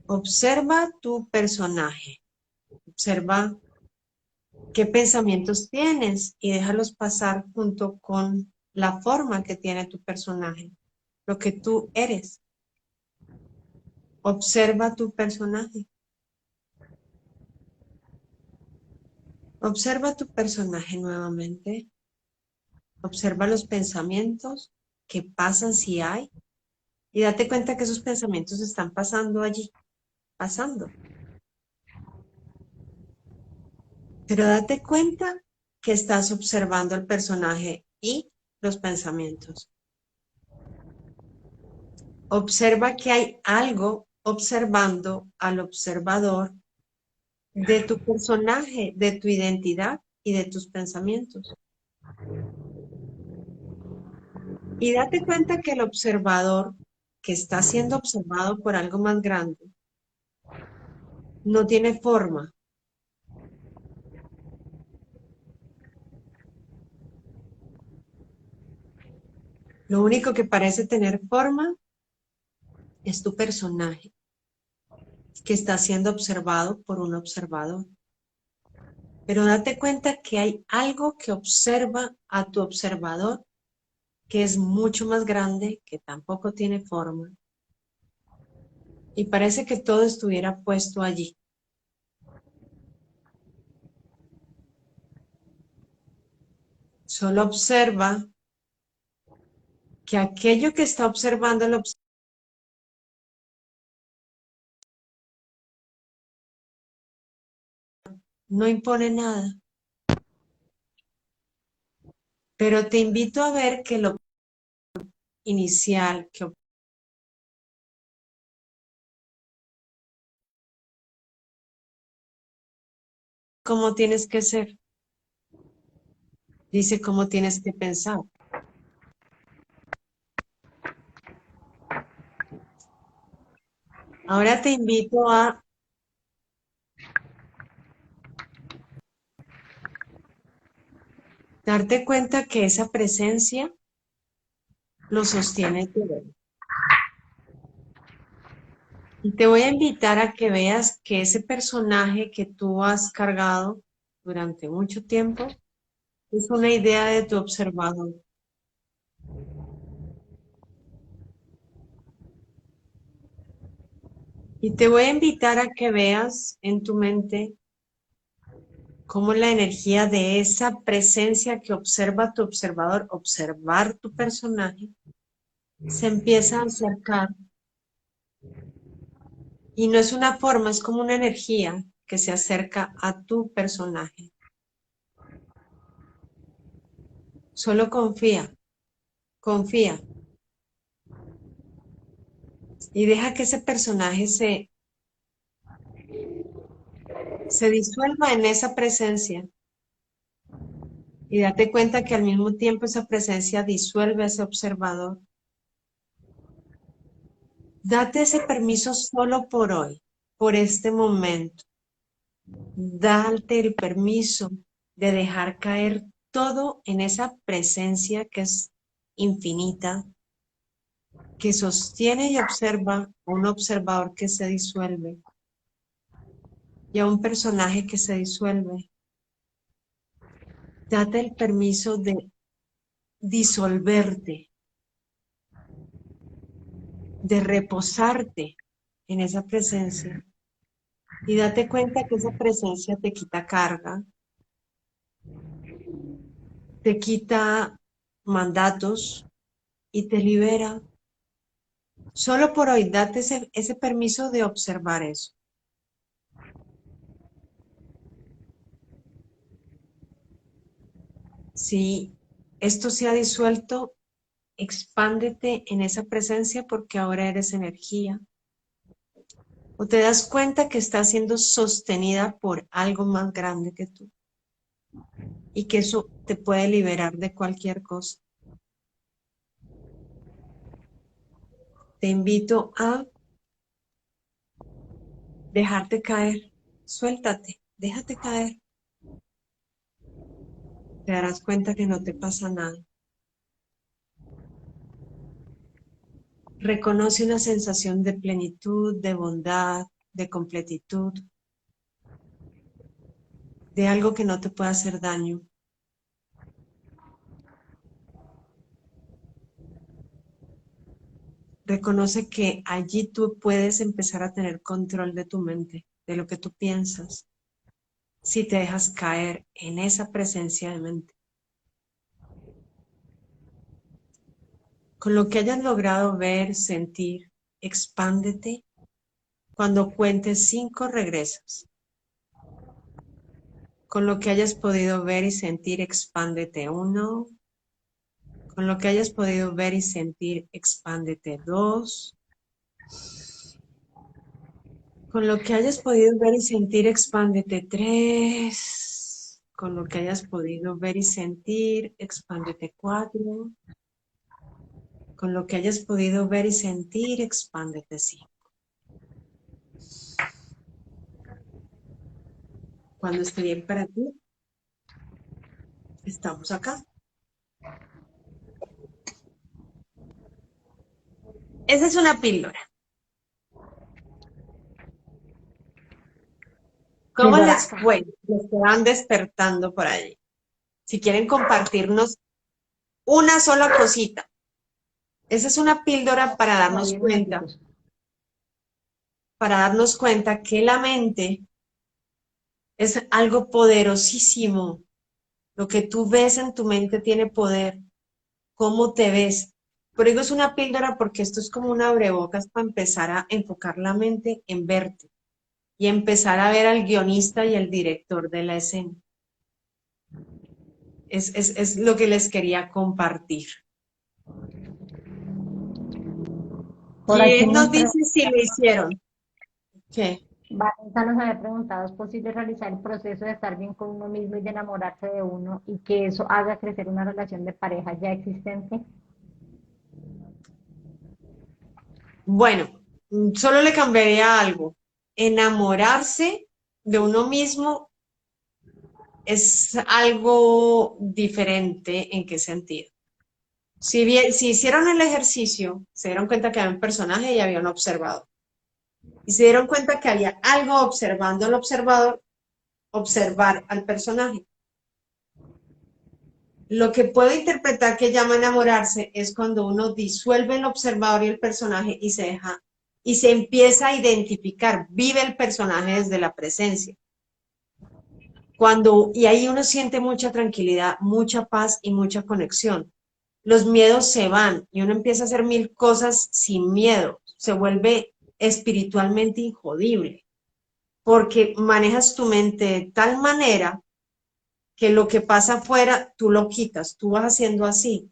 S2: Observa tu personaje. Observa qué pensamientos tienes y déjalos pasar junto con la forma que tiene tu personaje, lo que tú eres. Observa tu personaje. Observa tu personaje nuevamente. Observa los pensamientos que pasan si hay y date cuenta que esos pensamientos están pasando allí, pasando. Pero date cuenta que estás observando el personaje y los pensamientos. Observa que hay algo observando al observador de tu personaje, de tu identidad y de tus pensamientos. Y date cuenta que el observador que está siendo observado por algo más grande no tiene forma. Lo único que parece tener forma es tu personaje que está siendo observado por un observador. Pero date cuenta que hay algo que observa a tu observador que es mucho más grande, que tampoco tiene forma. Y parece que todo estuviera puesto allí. Solo observa que aquello que está observando el observador no impone nada. Pero te invito a ver que lo inicial, que cómo tienes que ser, dice cómo tienes que pensar. Ahora te invito a darte cuenta que esa presencia lo sostiene todo. Y te voy a invitar a que veas que ese personaje que tú has cargado durante mucho tiempo es una idea de tu observador. Y te voy a invitar a que veas en tu mente cómo la energía de esa presencia que observa tu observador, observar tu personaje, se empieza a acercar. Y no es una forma, es como una energía que se acerca a tu personaje. Solo confía, confía. Y deja que ese personaje se disuelva en esa presencia. Y date cuenta que al mismo tiempo esa presencia disuelve a ese observador. Date ese permiso solo por hoy, por este momento. Date el permiso de dejar caer todo en esa presencia que es infinita, que sostiene y observa a un observador que se disuelve y a un personaje que se disuelve. Date el permiso de disolverte, de reposarte en esa presencia y date cuenta que esa presencia te quita carga, te quita mandatos y te libera. Solo por hoy date ese permiso de observar eso. Si esto se ha disuelto, expándete en esa presencia porque ahora eres energía. O te das cuenta que está siendo sostenida por algo más grande que tú y que eso te puede liberar de cualquier cosa. Te invito a dejarte caer, suéltate, déjate caer. Te darás cuenta que no te pasa nada. Reconoce una sensación de plenitud, de bondad, de completitud, de algo que no te puede hacer daño. Reconoce que allí tú puedes empezar a tener control de tu mente, de lo que tú piensas, si te dejas caer en esa presencia de mente. Con lo que hayas logrado ver, sentir, expándete. Cuando cuentes 5 regresas. Con lo que hayas podido ver y sentir, expándete 1. Con lo que hayas podido ver y sentir, expándete 2. Con lo que hayas podido ver y sentir, expándete 3. Con lo que hayas podido ver y sentir, expándete 4. Con lo que hayas podido ver y sentir, expándete 5. Cuando esté bien para ti, estamos acá. Esa es una píldora. ¿Cómo les
S1: Pildoraza.
S2: fue? Los que van despertando por ahí. Si quieren compartirnos una sola cosita. Esa es una píldora
S1: Como 10 minuticos.
S2: para darnos cuenta que la mente es algo poderosísimo. Lo que tú ves en tu mente tiene poder. ¿Cómo te ves? Por eso es una píldora porque esto es como un abrebocas para empezar a enfocar la mente en verte y empezar a ver al guionista y el director de la escena. Es lo que les quería compartir.
S1: Por aquí
S2: ¿Quién
S1: nos
S2: nos dice
S1: pregunta,
S2: si lo hicieron? ¿Qué?
S1: Vanessa nos había preguntado, ¿es posible realizar el proceso de estar bien con uno mismo y de enamorarse de uno y que eso haga crecer una relación de pareja ya existente?
S2: Bueno, solo le cambiaría algo. Enamorarse de uno mismo es algo diferente. ¿En qué sentido? Si bien, si hicieron el ejercicio, se dieron cuenta que había un personaje y había un observador. Y se dieron cuenta que había algo observando al observador, observar al personaje. Lo que puedo interpretar que llama enamorarse es cuando uno disuelve el observador y el personaje y se deja y se empieza a identificar, vive el personaje desde la presencia. Y ahí uno siente mucha tranquilidad, mucha paz y mucha conexión. Los miedos se van y uno empieza a hacer mil cosas sin miedo. Se vuelve espiritualmente injodible porque manejas tu mente de tal manera que lo que pasa afuera tú lo quitas, tú vas haciendo así.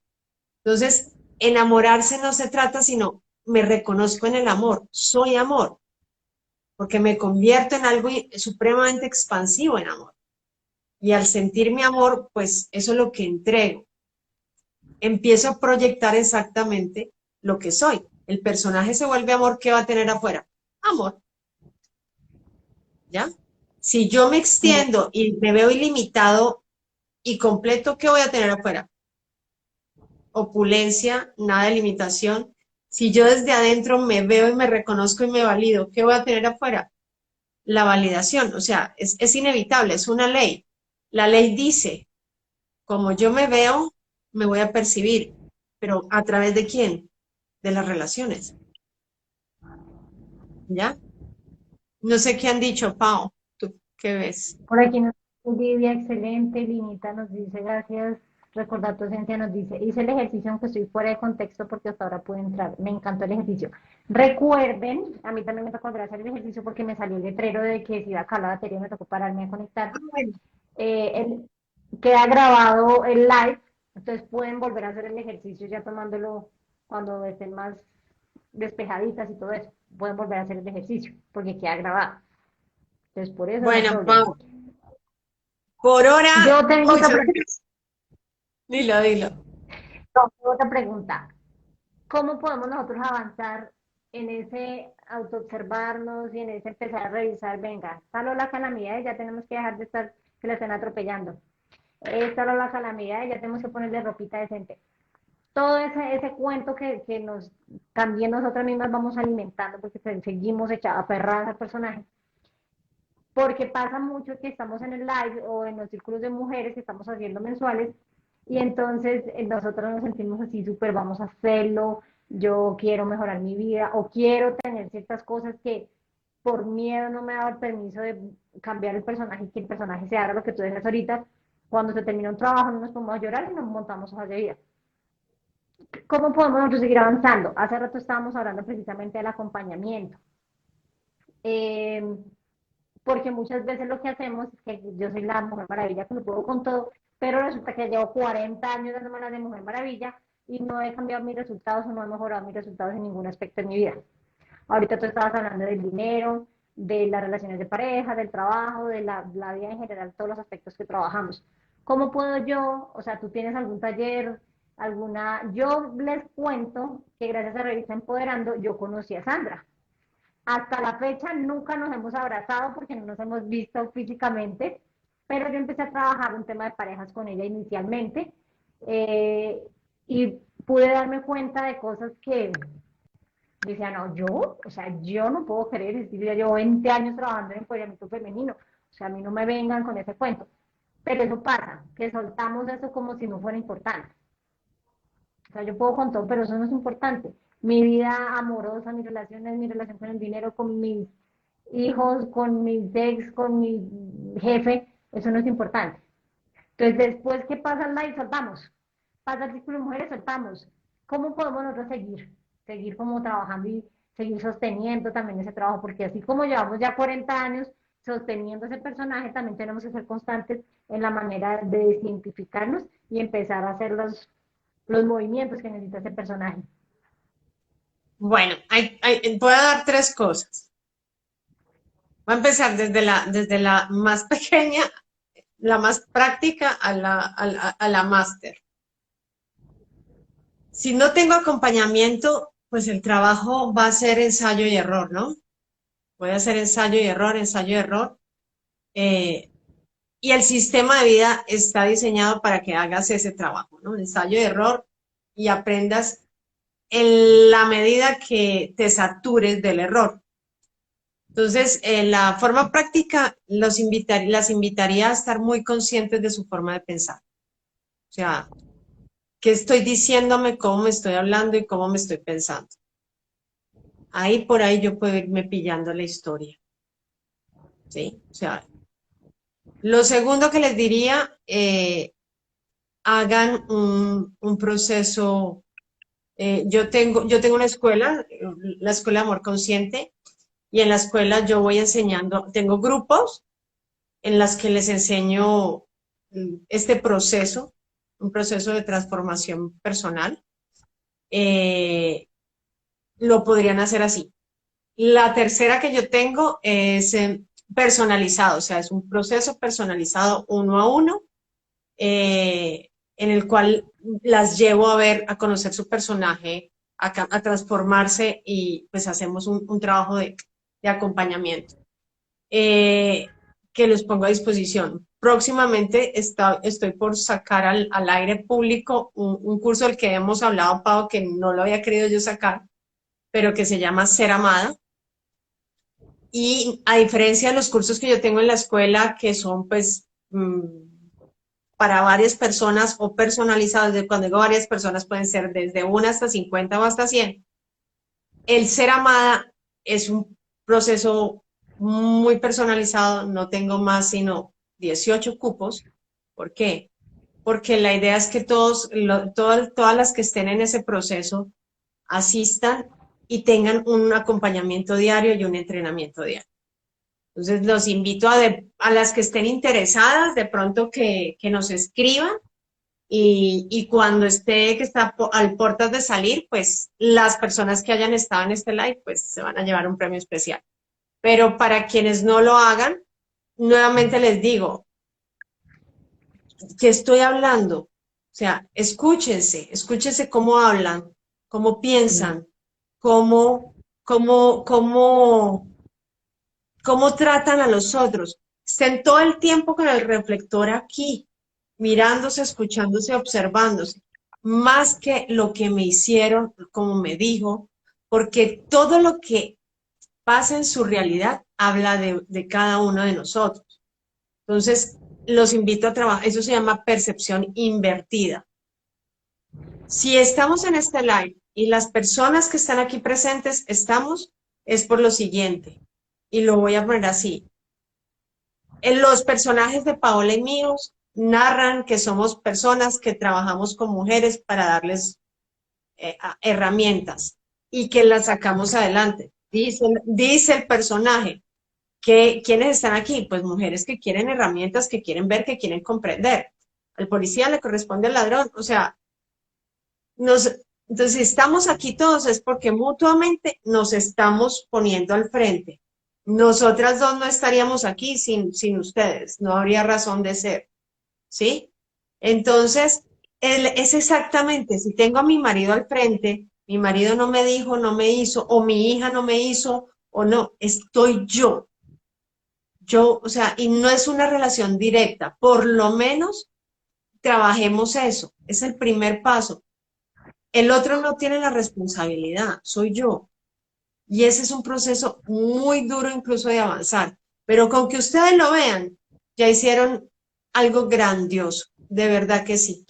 S2: Entonces, enamorarse no se trata sino me reconozco en el amor, soy amor, porque me convierto en algo supremamente expansivo en amor. Y al sentir mi amor, pues eso es lo que entrego. Empiezo a proyectar exactamente lo que soy. El personaje se vuelve amor, ¿qué va a tener afuera? Amor, ¿ya? Si yo me
S1: Sí.
S2: extiendo y me veo ilimitado y completo, ¿qué voy a tener afuera? Opulencia, nada de limitación. Si yo desde adentro me veo y me reconozco y me valido, ¿qué voy a tener afuera? La validación, o sea, es inevitable, es una ley. La ley dice, como yo me veo, me voy a percibir, pero ¿a través de quién? De las relaciones, ¿ya? No sé qué han dicho, Pau, ¿tú qué ves?
S1: Por aquí nos dice Lidia, excelente. Linita nos dice, gracias. Recordar tu esencia nos dice, hice el ejercicio aunque estoy fuera de contexto porque hasta ahora pude entrar. Me encantó el ejercicio. Recuerden, a mí también me tocó volver a hacer el ejercicio porque me salió el letrero de que si iba a acabar la batería me tocó pararme a conectar.
S2: Ah, bueno,
S1: Queda grabado el live, entonces pueden volver a hacer el ejercicio ya tomándolo cuando estén más despejaditas y todo eso. Pueden volver a hacer el ejercicio porque queda grabado. Entonces por eso no hay
S2: bueno,
S1: problema.
S2: Pau, por hora,
S1: Yo tengo
S2: hoy
S1: otra
S2: solo
S1: pregunta.
S2: dilo, dilo.
S1: Otra pregunta. ¿Cómo podemos nosotros avanzar en ese autoobservarnos y en ese empezar a revisar, venga, salió la calamidad y ya tenemos que dejar de estar que la estén atropellando? Salió la calamidad y ya tenemos que ponerle ropita decente. Todo ese cuento que nos también nosotras mismas vamos alimentando porque seguimos echadas aferradas al personaje. Porque pasa mucho que estamos en el live o en los círculos de mujeres que estamos haciendo mensuales y entonces nosotros nos sentimos así súper, vamos a hacerlo, yo quiero mejorar mi vida o quiero tener ciertas cosas que por miedo no me ha dado el permiso de cambiar el personaje y que el personaje se haga lo que tú decías ahorita. Cuando se termina un trabajo no nos ponemos a llorar y nos montamos hojas de vida. ¿Cómo podemos nosotros seguir avanzando? Hace rato estábamos hablando precisamente del acompañamiento. Eh, Porque muchas veces lo que hacemos es que yo soy la Mujer Maravilla que lo puedo con todo, pero resulta que llevo 40 años dándome de Mujer Maravilla y no he cambiado mis resultados o no he mejorado mis resultados en ningún aspecto de mi vida. Ahorita tú estabas hablando del dinero, de las relaciones de pareja, del trabajo, de la vida en general, todos los aspectos que trabajamos. ¿Cómo puedo yo, o sea, tú tienes algún taller, yo les cuento que gracias a Revista Empoderando yo conocí a Sandra. Hasta la fecha nunca nos hemos abrazado porque no nos hemos visto físicamente, pero yo empecé a trabajar un tema de parejas con ella inicialmente, eh, y pude darme cuenta de cosas que decía, no, o sea, yo no puedo creer, es decir, yo llevo 20 años trabajando en empoderamiento femenino, o sea, a mí no me vengan con ese cuento. Pero eso pasa, que soltamos eso como si no fuera importante. O sea, yo puedo con todo, pero eso no es importante. Mi vida amorosa, mis relaciones, mi relación con el dinero, con mis hijos, con mis ex, con mi jefe, eso no es importante. Entonces, después que pasa el live, soltamos. Pasa el círculo de mujeres, soltamos. ¿Cómo podemos nosotros seguir? Seguir como trabajando y seguir sosteniendo también ese trabajo, porque así como llevamos ya 40 años sosteniendo ese personaje, también tenemos que ser constantes en la manera de identificarnos y empezar a hacer los movimientos que necesita ese personaje.
S2: Bueno, voy a dar tres cosas. Voy a empezar desde la más pequeña, la más práctica a la máster. Si no tengo acompañamiento, pues el trabajo va a ser ensayo y error, ¿no? Voy a hacer ensayo y error. Eh, y el sistema de vida está diseñado para que hagas ese trabajo, ¿no? Ensayo y error y aprendas en la medida que te satures del error. Entonces, en la forma práctica, las invitaría a estar muy conscientes de su forma de pensar. O sea, qué estoy diciéndome, cómo me estoy hablando y cómo me estoy pensando. Ahí por ahí yo puedo irme pillando la historia. ¿Sí? O sea, lo segundo que les diría, hagan un proceso. Yo tengo una escuela, la Escuela de Amor Consciente, y en la escuela yo voy enseñando, tengo grupos en las que les enseño este proceso, un proceso de transformación personal. Lo podrían hacer así. La tercera que yo tengo es personalizado, o sea, es un proceso personalizado uno a uno, en el cual las llevo a ver, a conocer su personaje, a transformarse y pues hacemos un trabajo de acompañamiento, que los pongo a disposición. Próximamente estoy por sacar al aire público un curso del que hemos hablado, Pau, que no lo había querido yo sacar, pero que se llama Ser Amada. Y a diferencia de los cursos que yo tengo en la escuela, que son pues para varias personas o personalizados, cuando digo varias personas pueden ser desde 1 hasta 50 o hasta 100, el Ser Amada es un proceso muy personalizado, no tengo más sino 18 cupos. ¿Por qué? Porque la idea es que todas las que estén en ese proceso asistan y tengan un acompañamiento diario y un entrenamiento diario. Entonces los invito a las que estén interesadas, de pronto que nos escriban y cuando que está al puertas de salir, pues las personas que hayan estado en este live, pues se van a llevar un premio especial. Pero para quienes no lo hagan, nuevamente les digo, que estoy hablando, o sea, escúchense cómo hablan, cómo piensan, cómo, cómo, cómo, cómo tratan a los otros. Estén todo el tiempo con el reflector aquí, mirándose, escuchándose, observándose, más que lo que me hicieron, como me dijo, porque todo lo que pasa en su realidad habla de cada uno de nosotros. Entonces, los invito a trabajar, eso se llama percepción invertida. Si estamos en este live y las personas que están aquí presentes es por lo siguiente, y lo voy a poner así. Los personajes de Paola y míos narran que somos personas que trabajamos con mujeres para darles herramientas y que las sacamos adelante. Dice el personaje. ¿Quiénes están aquí? Pues mujeres que quieren herramientas, que quieren ver, que quieren comprender. Al policía le corresponde al ladrón. O sea, Entonces, si estamos aquí todos es porque mutuamente nos estamos poniendo al frente. Nosotras dos no estaríamos aquí sin ustedes, no habría razón de ser, ¿sí? Entonces, es exactamente, si tengo a mi marido al frente, mi marido no me dijo, no me hizo, o mi hija no me hizo, o no, estoy yo. Yo, o sea, y no es una relación directa, por lo menos trabajemos eso, es el primer paso. El otro no tiene la responsabilidad, soy yo. Y ese es un proceso muy duro incluso de avanzar. Pero con que ustedes lo vean, ya hicieron algo grandioso, de verdad que sí.